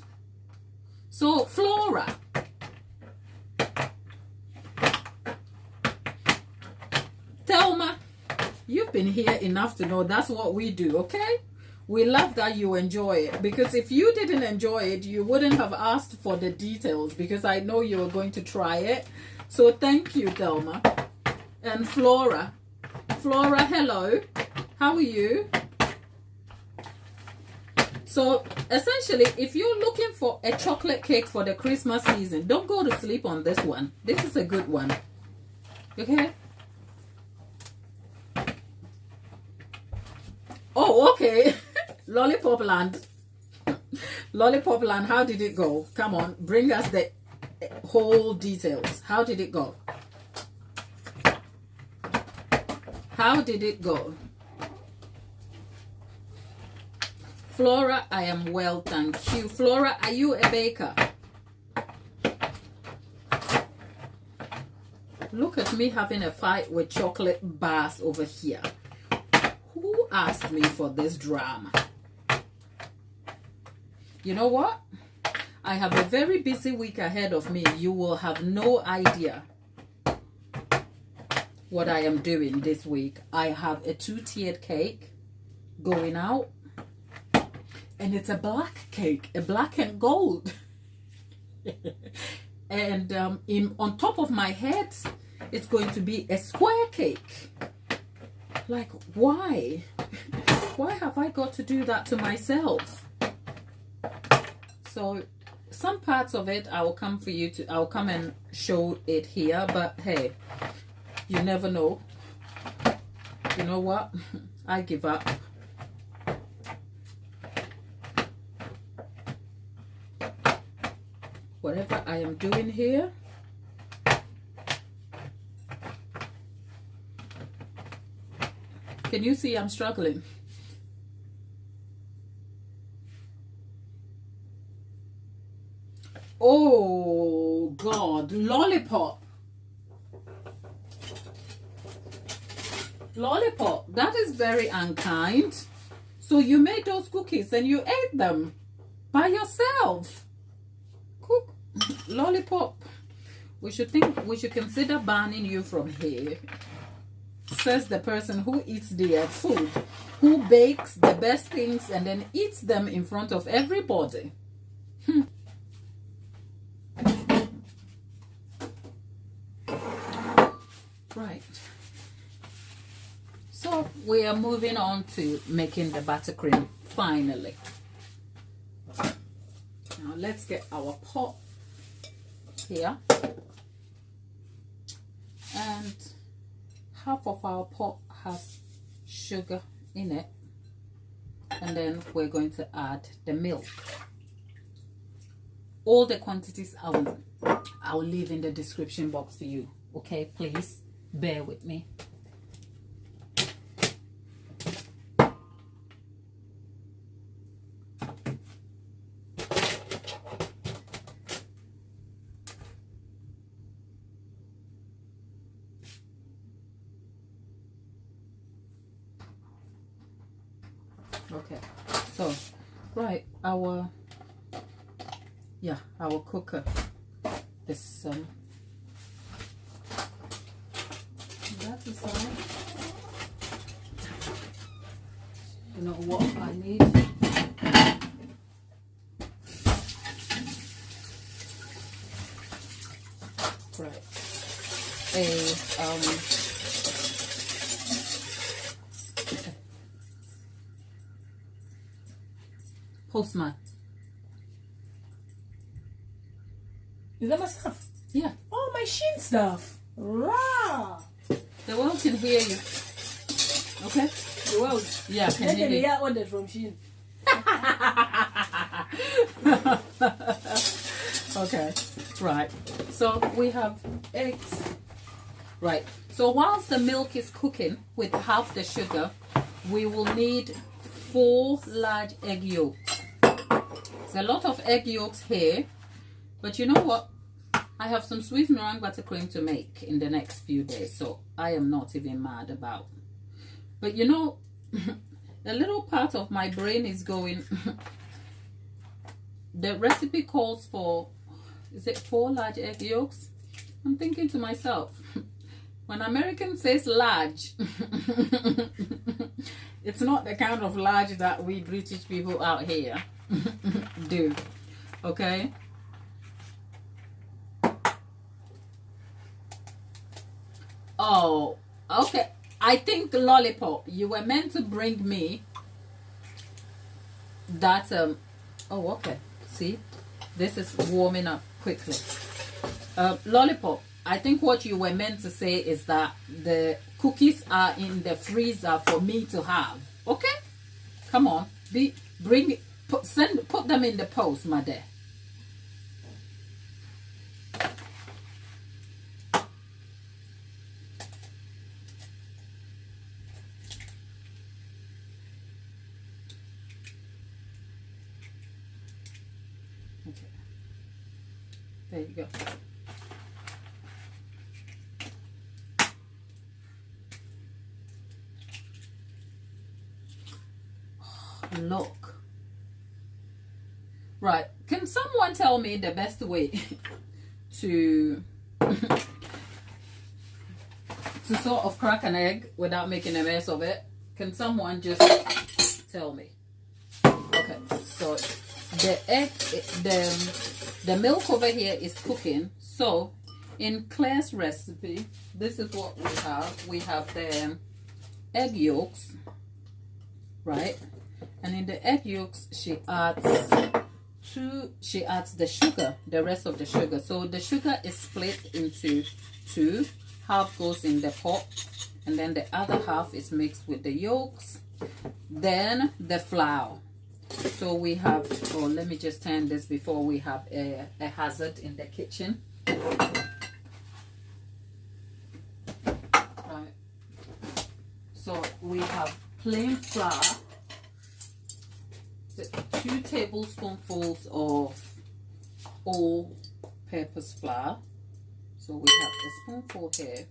So Flora, Thelma, you've been here enough to know that's what we do, okay? We love that you enjoy it, because if you didn't enjoy it, you wouldn't have asked for the details, because I know you were going to try it. So thank you, Thelma. And Flora, hello, how are you? So essentially, if you're looking for a chocolate cake for the Christmas season, don't go to sleep on this one. This is a good one. Okay? Oh, okay. Lollipop Land. Lollipop Land, how did it go? Come on, bring us the whole details. How did it go? How did it go? Flora, I am well, thank you. Flora, are you a baker? Look at me having a fight with chocolate bars over here. Who asked me for this drama? You know what? I have a very busy week ahead of me. You will have no idea what I am doing this week. I have a 2-tiered cake going out. And it's a black cake, a black and gold. And on top of my head, it's going to be a square cake. Like, why? Why have I got to do that to myself? So some parts of it I'll come and show it here, but hey, you never know. You know what? I give up. Whatever I am doing here, can you see I'm struggling? Oh God, lollipop. Lollipop, that is very unkind. So you made those cookies and you ate them by yourself. Cook lollipop. We should consider banning you from here. Says the person who eats their food, who bakes the best things and then eats them in front of everybody. Right. So we are moving on to making the buttercream finally. Now let's get our pot here. And half of our pot has sugar in it. And then we're going to add the milk. All the quantities I'll leave in the description box for you. Okay, please bear with me. Okay, so right, our cooker is that aside. You know what I need? Right, Postman. Is that my stuff? Yeah. Oh, my Shein stuff. Rah! The world can hear you. Okay? The world. Yeah, can hear you. I ordered from Shein. Okay. Right. So we have eggs. Right. So whilst the milk is cooking with half the sugar, we will need 4 large egg yolks. There's a lot of egg yolks here, but you know what? I have some Swiss meringue buttercream to make in the next few days, so I am not even mad about. But you know, a little part of my brain is going, the recipe calls for, is it 4 large egg yolks? I'm thinking to myself, when American says large, it's not the kind of large that we British people out here do. Okay? Oh, okay. I think lollipop, you were meant to bring me that oh, okay. See, this is warming up quickly. Lollipop, I think what you were meant to say is that the cookies are in the freezer for me to have. Okay? Come on. Put them in the post, my dear. Okay. There you go. Look. Right, can someone tell me the best way to sort of crack an egg without making a mess of it? Can someone just tell me? Okay, so the egg, the milk over here is cooking. So in Claire's recipe, this is what we have. We have the egg yolks, right? And in the egg yolks, she adds the sugar, the rest of the sugar. So the sugar is split into two. Half goes in the pot, and then the other half is mixed with the yolks. Then the flour. So we have, oh, let me just turn this before we have a hazard in the kitchen. Right. So we have plain flour, 2 tablespoonfuls of all-purpose flour. So we have a spoonful here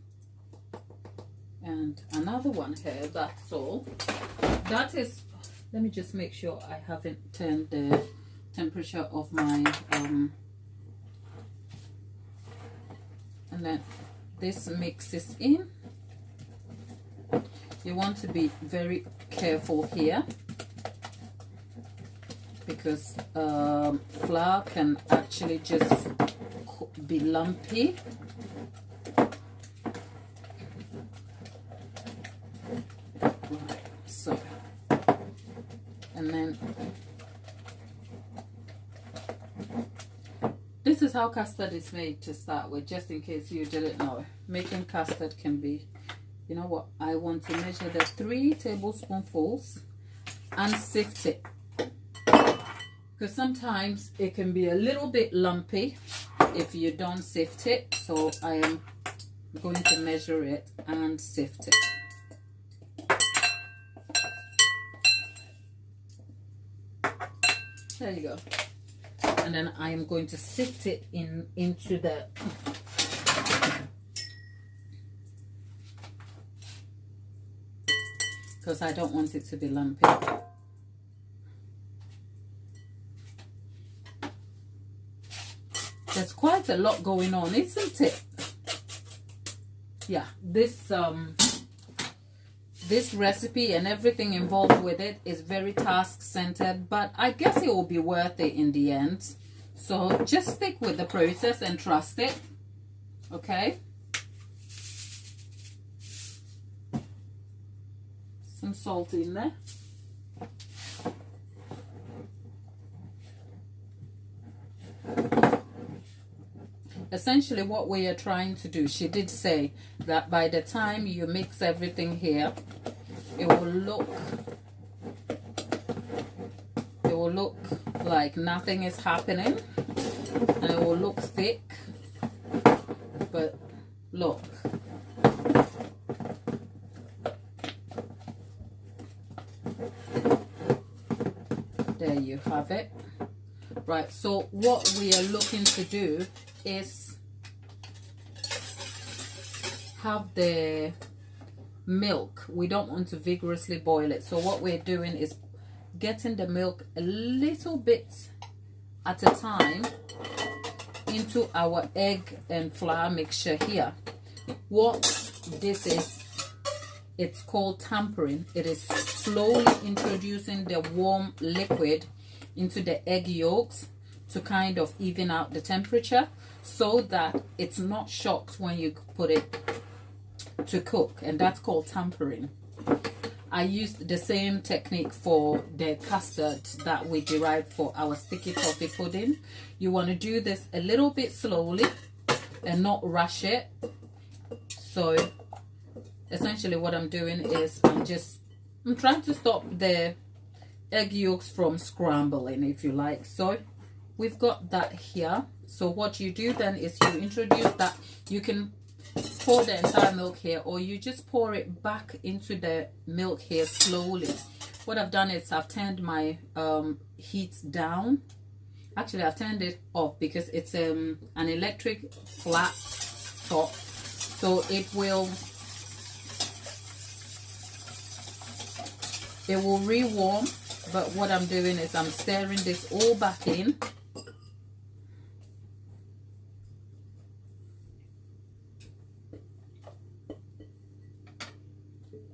and another one here. That's all. That is, let me just make sure I haven't turned the temperature of my and then this mixes in. You want to be very careful here because flour can actually just be lumpy. Right, so, and then this is how custard is made to start with, just in case you didn't know. Making custard can be, you know what, I want to measure the 3 tablespoonfuls and sift it, because sometimes it can be a little bit lumpy if you don't sift it. So I am going to measure it and sift it. There you go. And then I am going to sift it into the because I don't want it to be lumpy. There's quite a lot going on, isn't it? Yeah, this recipe and everything involved with it is very task-centered, but I guess it will be worth it in the end. So just stick with the process and trust it, okay? Some salt in there. Essentially what we are trying to do, she did say that by the time you mix everything here, it will look like nothing is happening, and it will look thick, but look, there you have it. Right, so what we are looking to do is have the milk. We don't want to vigorously boil it, so what we're doing is getting the milk a little bit at a time into our egg and flour mixture here. What this is, it's called tampering. It is slowly introducing the warm liquid into the egg yolks to kind of even out the temperature so that it's not shocked when you put it to cook, and that's called tampering. I used the same technique for the custard that we derived for our sticky toffee pudding. You want to do this a little bit slowly and not rush it. So essentially what I'm doing is I'm trying to stop the egg yolks from scrambling, if you like. So we've got that here. So what you do then is you introduce that. You can pour the entire milk here, or you just pour it back into the milk here slowly. What I've done is I've turned my heat down. Actually, I've turned it off because it's an electric flat top, so it will re-warm. But what I'm doing is I'm stirring this all back in.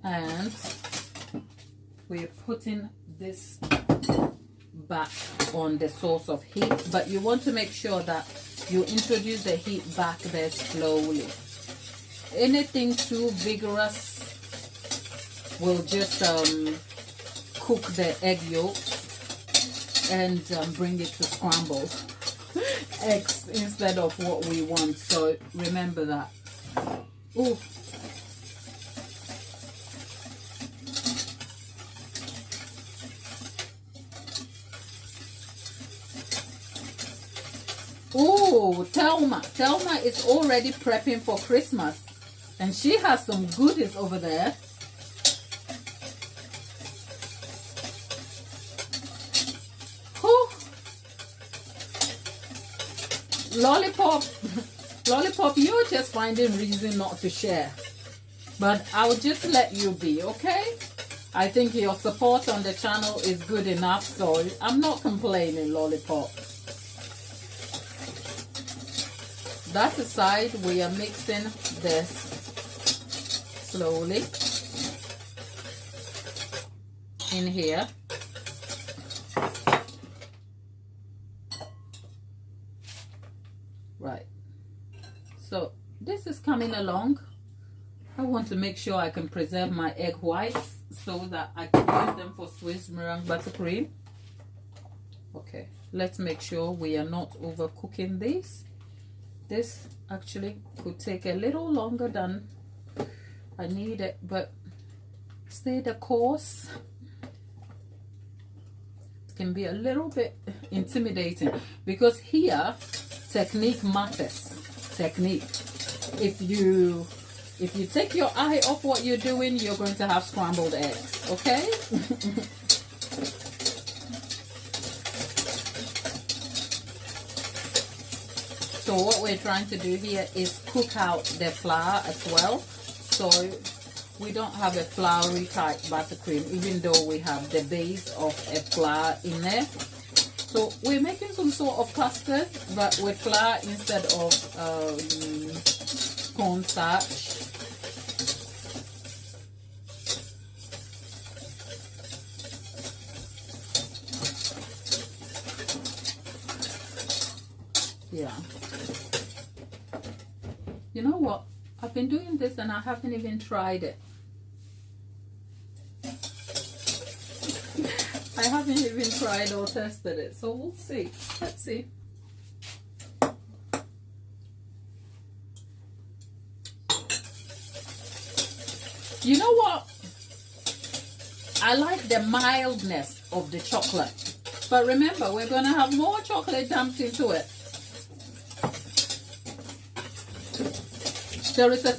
And we're putting this back on the source of heat, but you want to make sure that you introduce the heat back there slowly. Anything too vigorous we'll just cook the egg yolk and bring it to scramble eggs instead of what we want. So remember that. Oh, oh, Thelma is already prepping for Christmas, and she has some goodies over there. Lollipop, you're just finding reason not to share, but I'll just let you be, okay? I think your support on the channel is good enough, so I'm not complaining, Lollipop. That aside, we are mixing this slowly in here. Right, so this is coming along. I want to make sure I can preserve my egg whites so that I can use them for Swiss meringue buttercream. Okay, let's make sure we are not overcooking these. This actually could take a little longer than I need it, but stay the course. It can be a little bit intimidating because here technique matters. Technique. If you take your eye off what you're doing, you're going to have scrambled eggs, okay? So what we're trying to do here is cook out the flour as well, so we don't have a floury type buttercream, even though we have the base of a flour in there. So we're making some sort of custard, but with flour instead of cornstarch. Yeah. You know what? I've been doing this and I haven't even tried it. I haven't even tried or tested it, so we'll see. Let's see. You know what? I like the mildness of the chocolate, but remember, we're going to have more chocolate dumped into it. There is a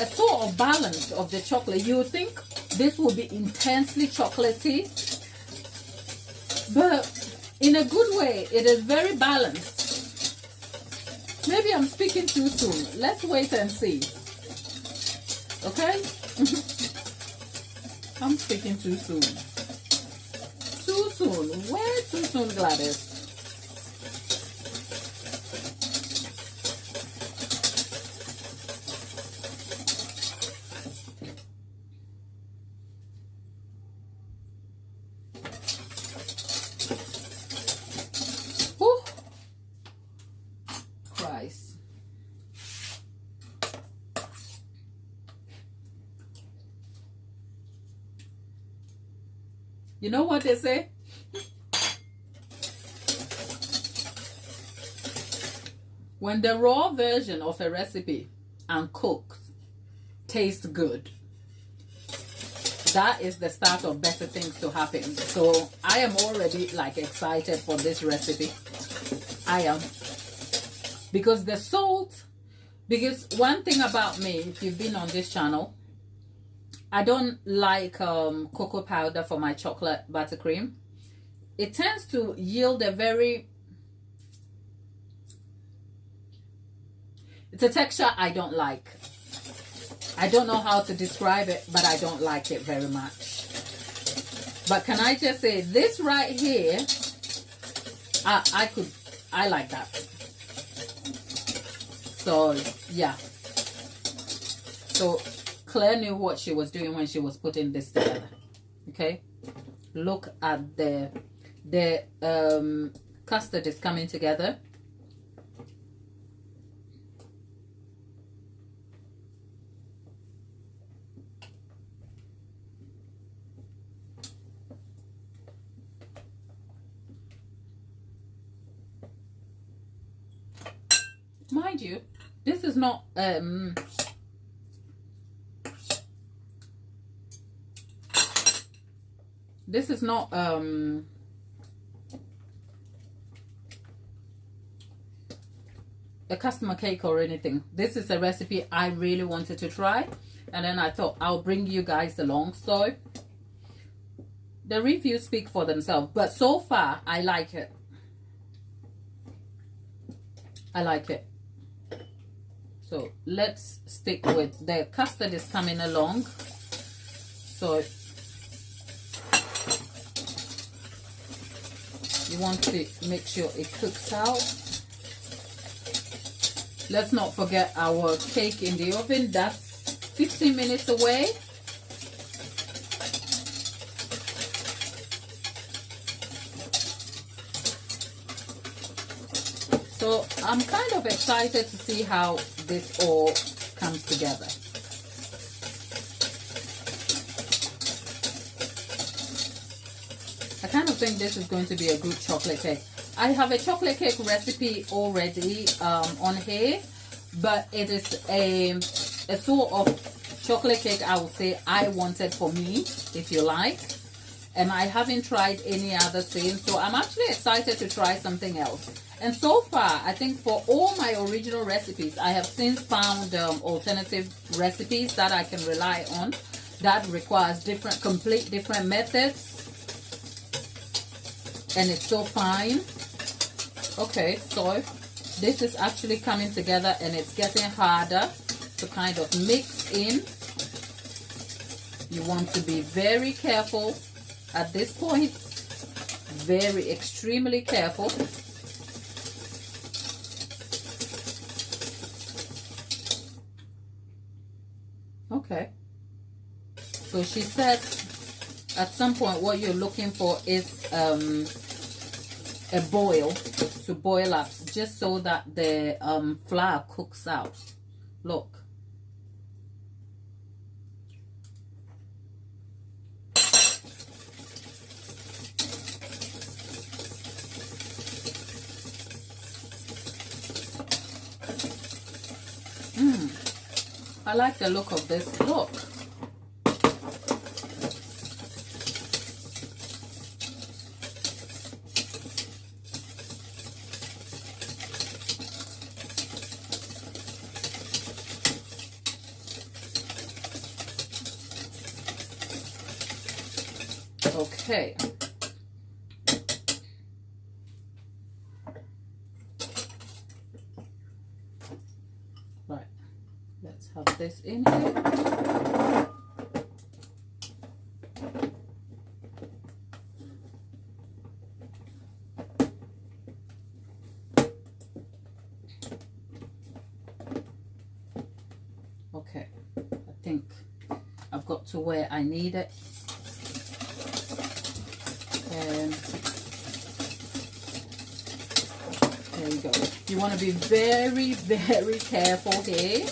sort of balance of the chocolate. You would think this will be intensely chocolatey, but in a good way. It is very balanced. Maybe I'm speaking too soon. Let's wait and see. Okay? I'm speaking too soon. Too soon. Way too soon, Gladys. You know what they say? When the raw version of a recipe uncooked tastes good, that is the start of better things to happen. So I am already like excited for this recipe. I am. Because the salt, because one thing about me, if you've been on this channel, I don't like cocoa powder for my chocolate buttercream. It tends to yield a very... It's a texture I don't like. I don't know how to describe it, but I don't like it very much. But can I just say, this right here, I like that. So, yeah. So... Claire knew what she was doing when she was putting this together. Okay, look at the custard is coming together. mind you, this is not a customer cake or anything. This is a recipe I really wanted to try, and then I thought I'll bring you guys along. So the reviews speak for themselves, but so far I like it. I like it. So let's stick with the custard is coming along. So you want to make sure it cooks out. Let's not forget our cake in the oven. That's 15 minutes away. So I'm kind of excited to see how this all comes together. I kind of think this is going to be a good chocolate cake. I have a chocolate cake recipe already on here, but it is a sort of chocolate cake I would say I wanted for me, if you like. And I haven't tried any other thing, so I'm actually excited to try something else. And so far, I think for all my original recipes, I have since found alternative recipes that I can rely on that requires complete different methods. And it's so fine. Okay, so this is actually coming together and it's getting harder to kind of mix in. You want to be very careful at this point. Very extremely careful. Okay, so she said at some point what you're looking for is a boil to boil up, just so that the flour cooks out. Look. I like the look of this. Look. Okay. Right. Let's have this in here. Okay. I think I've got to where I need it. And there you go. You want to be very, very careful here,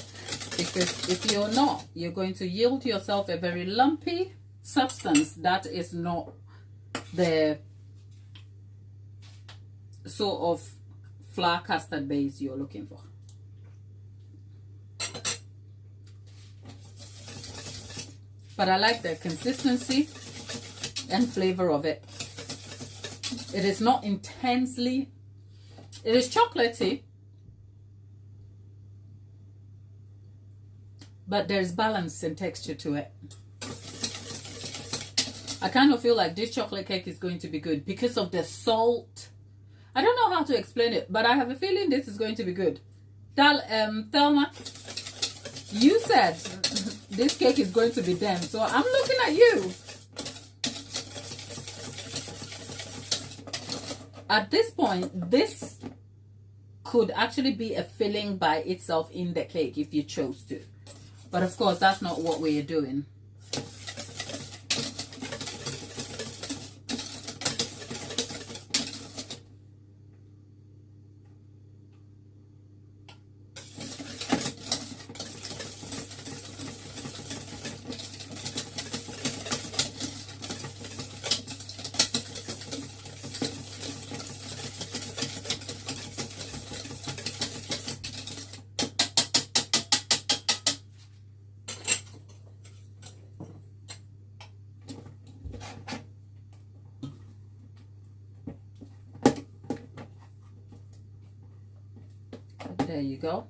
because if you're not, you're going to yield yourself a very lumpy substance that is not the sort of flour custard base you're looking for. But I like the consistency and flavor of it. It is not intensely, it is chocolatey, but there's balance and texture to it. I kind of feel like this chocolate cake is going to be good because of the salt. I don't know how to explain it, but I have a feeling this is going to be good. Thelma, you said this cake is going to be dense, so I'm looking at you. At this point, this could actually be a filling by itself in the cake if you chose to. But of course, that's not what we're doing. There you go.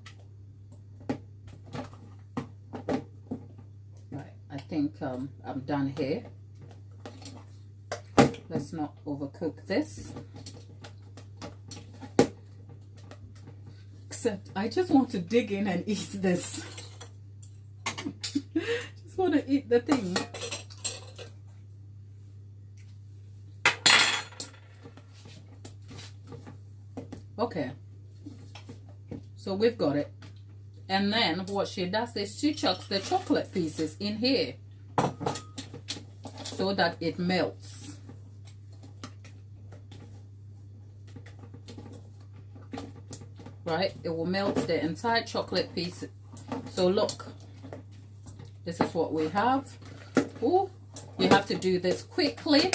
Right, I think I'm done here. Let's not overcook this. Except I just want to dig in and eat this. Just want to eat the thing. Okay, so we've got it. And then what she does is she chucks the chocolate pieces in here so that it melts. Right, it will melt the entire chocolate piece. So look, this is what we have. Ooh, you have to do this quickly.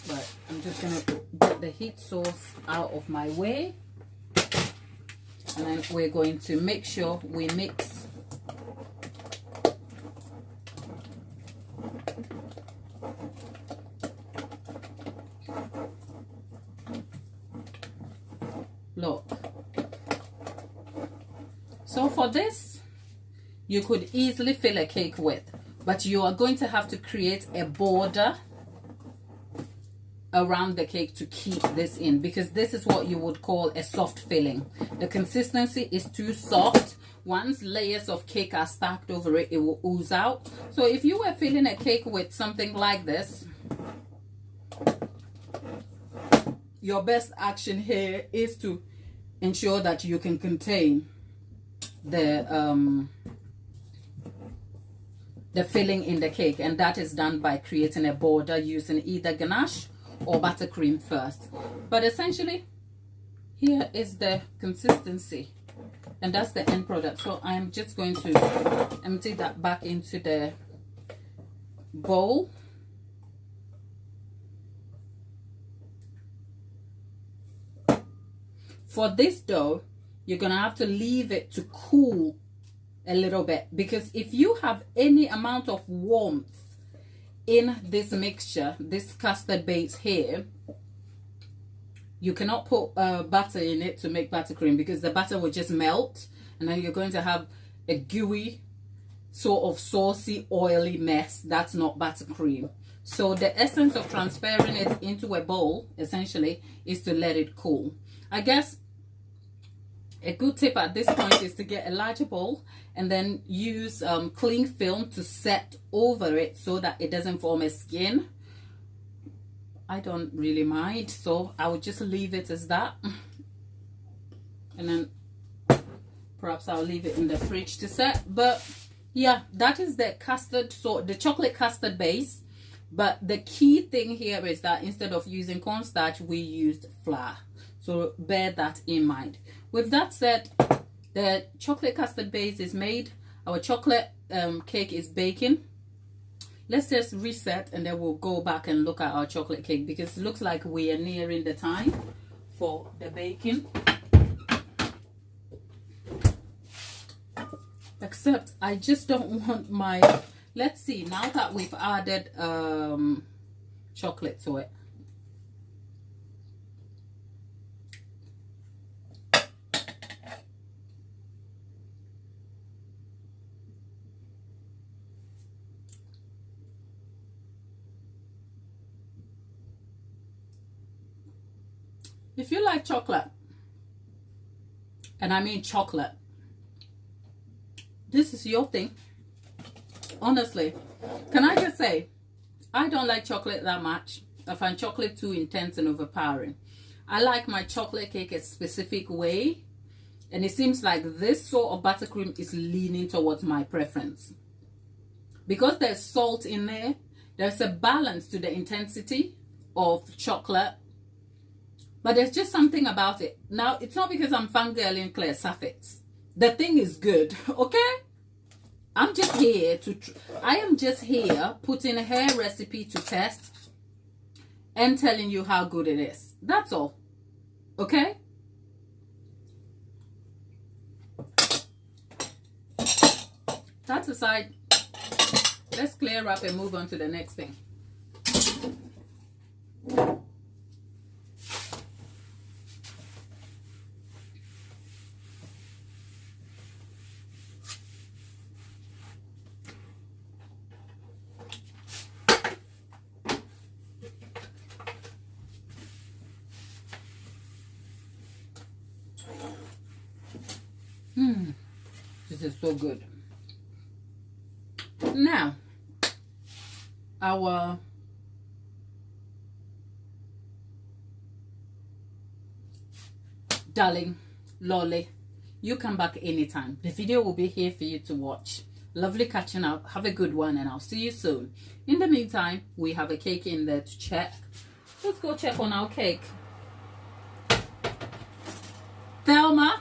Right, I'm just gonna get the heat source out of my way, and then we're going to make sure we mix. Look, so for this you could easily fill a cake with, but you are going to have to create a border around the cake to keep this in, because this is what you would call a soft filling. The consistency is too soft. Once layers of cake are stacked over it, it will ooze out. So if you were filling a cake with something like this, your best action here is to ensure that you can contain the filling in the cake, and that is done by creating a border using either ganache or buttercream first. But essentially, here is the consistency, and that's the end product. So I'm just going to empty that back into the bowl. For this dough, you're gonna have to leave it to cool a little bit, because if you have any amount of warmth in this mixture, this custard base here, you cannot put butter in it to make buttercream, because the butter will just melt, and then you're going to have a gooey, sort of saucy, oily mess. That's not buttercream. So the essence of transferring it into a bowl, essentially, is to let it cool. I guess a good tip at this point is to get a larger bowl and then use cling film to set over it so that it doesn't form a skin. I don't really mind, so I would just leave it as that, and then perhaps I'll leave it in the fridge to set. But yeah, that is the custard, so the chocolate custard base. But the key thing here is that instead of using cornstarch, we used flour. So bear that in mind. With that said, the chocolate custard base is made. Our chocolate cake is baking. Let's just reset, and then we'll go back and look at our chocolate cake, because it looks like we are nearing the time for the baking. Except I just don't want my... Let's see, now that we've added chocolate to it. If you like chocolate, and I mean chocolate, this is your thing. Honestly, can I just say, I don't like chocolate that much. I find chocolate too intense and overpowering. I like my chocolate cake a specific way, and it seems like this sort of buttercream is leaning towards my preference. Because there's salt in there, there's a balance to the intensity of chocolate. But there's just something about it. Now, it's not because I'm fangirling Claire Saffitz. The thing is good, okay? I'm just here to... I am just here putting her recipe to test and telling you how good it is. That's all, okay? That aside, let's clear up and move on to the next thing. This is so good. Now, our darling Lolly, you come back anytime. The video will be here for you to watch. Lovely catching up. Have a good one, and I'll see you soon. In the meantime, we have a cake in there to check. Let's go check on our cake. Thelma.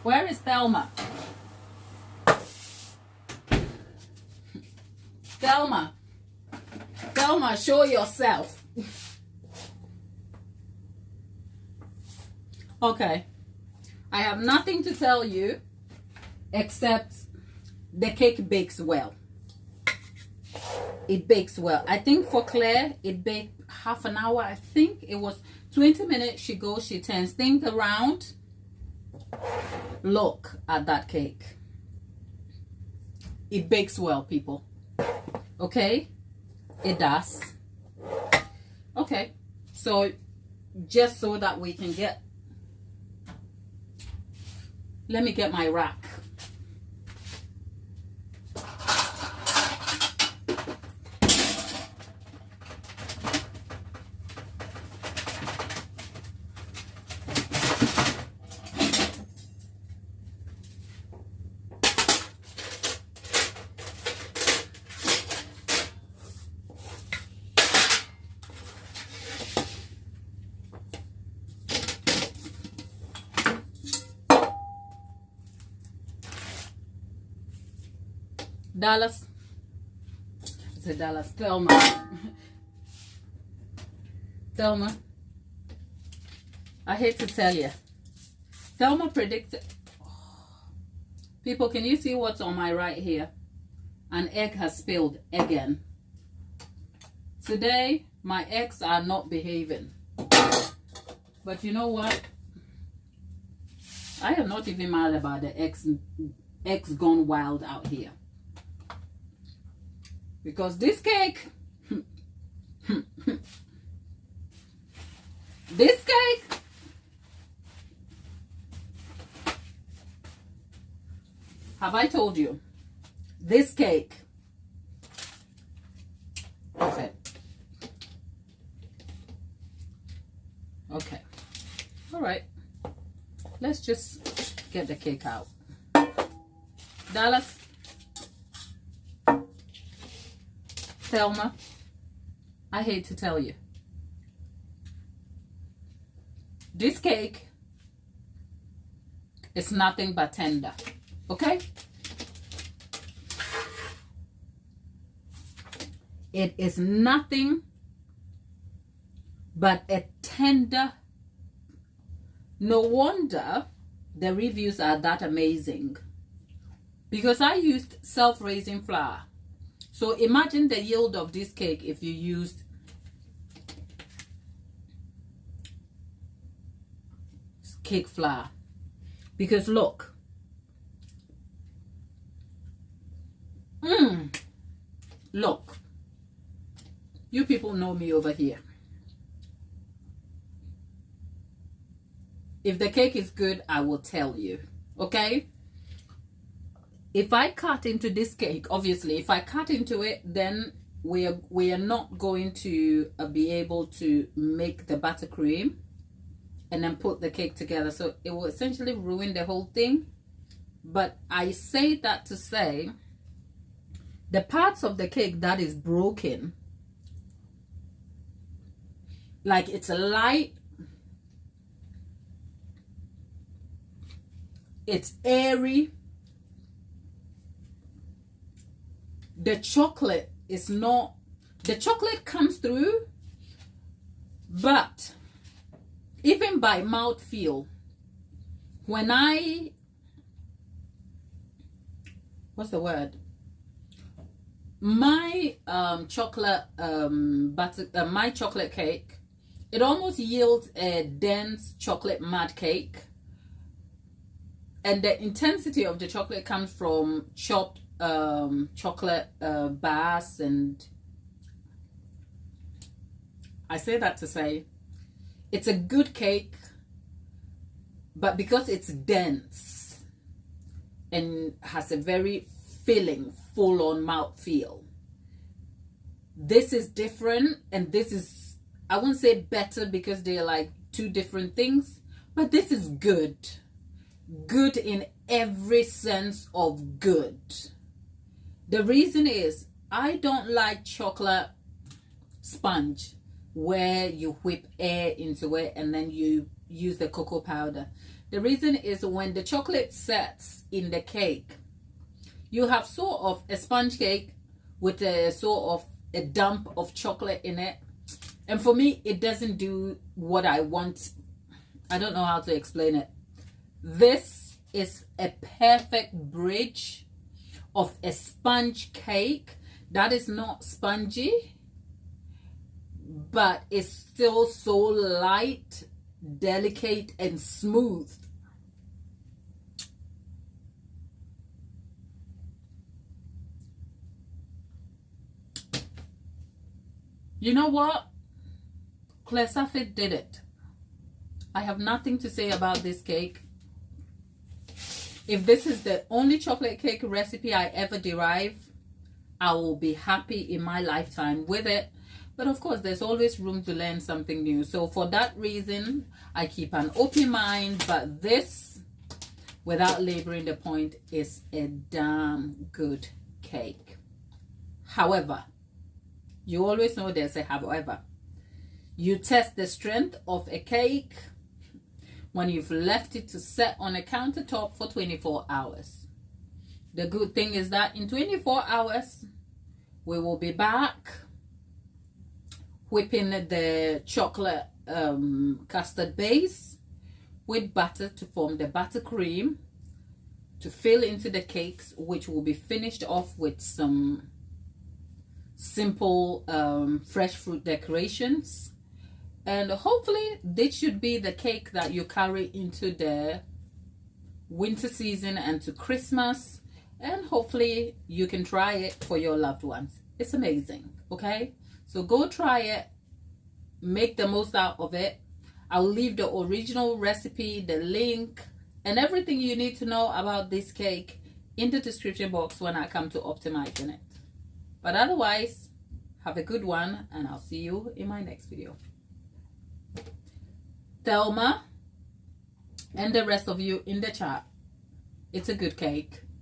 Where is Thelma? Thelma. Thelma, show yourself. Okay. I have nothing to tell you except the cake bakes well. It bakes well. I think for Claire, it baked half an hour. I think it was 20 minutes. She goes, she turns things around. Look at that cake. It bakes well, people. Okay? It does. Okay. So, just so that we can get... Let me get my rack. Dallas. I said Dallas. Thelma. Thelma. I hate to tell you. Thelma predicted. People, can you see what's on my right here? An egg has spilled again. Today, my eggs are not behaving. But you know what? I am not even mad about the eggs gone wild out here. Because this cake, this cake, have I told you, this cake, okay, okay, all right, let's just get the cake out. Dallas, Thelma, I hate to tell you, this cake is nothing but tender, okay? It is nothing but a tender. No wonder the reviews are that amazing, because I used self-raising flour. So imagine the yield of this cake if you used cake flour. Because look. Look. You people know me over here. If the cake is good, I will tell you. Okay? If I cut into this cake, obviously, if I cut into it, then we are not going to be able to make the buttercream and then put the cake together. So it will essentially ruin the whole thing. But I say that to say, the parts of the cake that is broken, like it's light, it's airy. The chocolate is not, the chocolate comes through, but even by mouthfeel, when I, what's the word? My chocolate my chocolate cake, it almost yields a dense chocolate mud cake, and the intensity of the chocolate comes from chopped chocolate bars and I say that to say it's a good cake, but because it's dense and has a very filling, full-on mouthfeel, this is different, and this is, I wouldn't say better because they're like two different things, but this is good. Good in every sense of good. The reason is I don't like chocolate sponge where you whip air into it and then you use the cocoa powder. The reason is when the chocolate sets in the cake, you have sort of a sponge cake with a sort of a dump of chocolate in it. And for me, it doesn't do what I want. I don't know how to explain it. This is a perfect bridge of a sponge cake that is not spongy, but it's still so light, delicate, and smooth. You know what? Claire Saffitz did it. I have nothing to say about this cake. If this is the only chocolate cake recipe I ever derive, I will be happy in my lifetime with it. But of course, there's always room to learn something new. So for that reason, I keep an open mind. But this, without laboring the point, is a damn good cake. However, you always know there's a however. You test the strength of a cake when you've left it to set on a countertop for 24 hours. The good thing is that in 24 hours, we will be back whipping the chocolate custard base with butter to form the buttercream to fill into the cakes, which will be finished off with some simple fresh fruit decorations. And hopefully this should be the cake that you carry into the winter season and to Christmas, and hopefully you can try it for your loved ones. It's amazing. Okay, so go try it, make the most out of it. I'll leave the original recipe, the link, and everything you need to know about this cake in the description box when I come to optimizing it. But otherwise, have a good one, and I'll see you in my next video. Thelma and the rest of you in the chat, it's a good cake.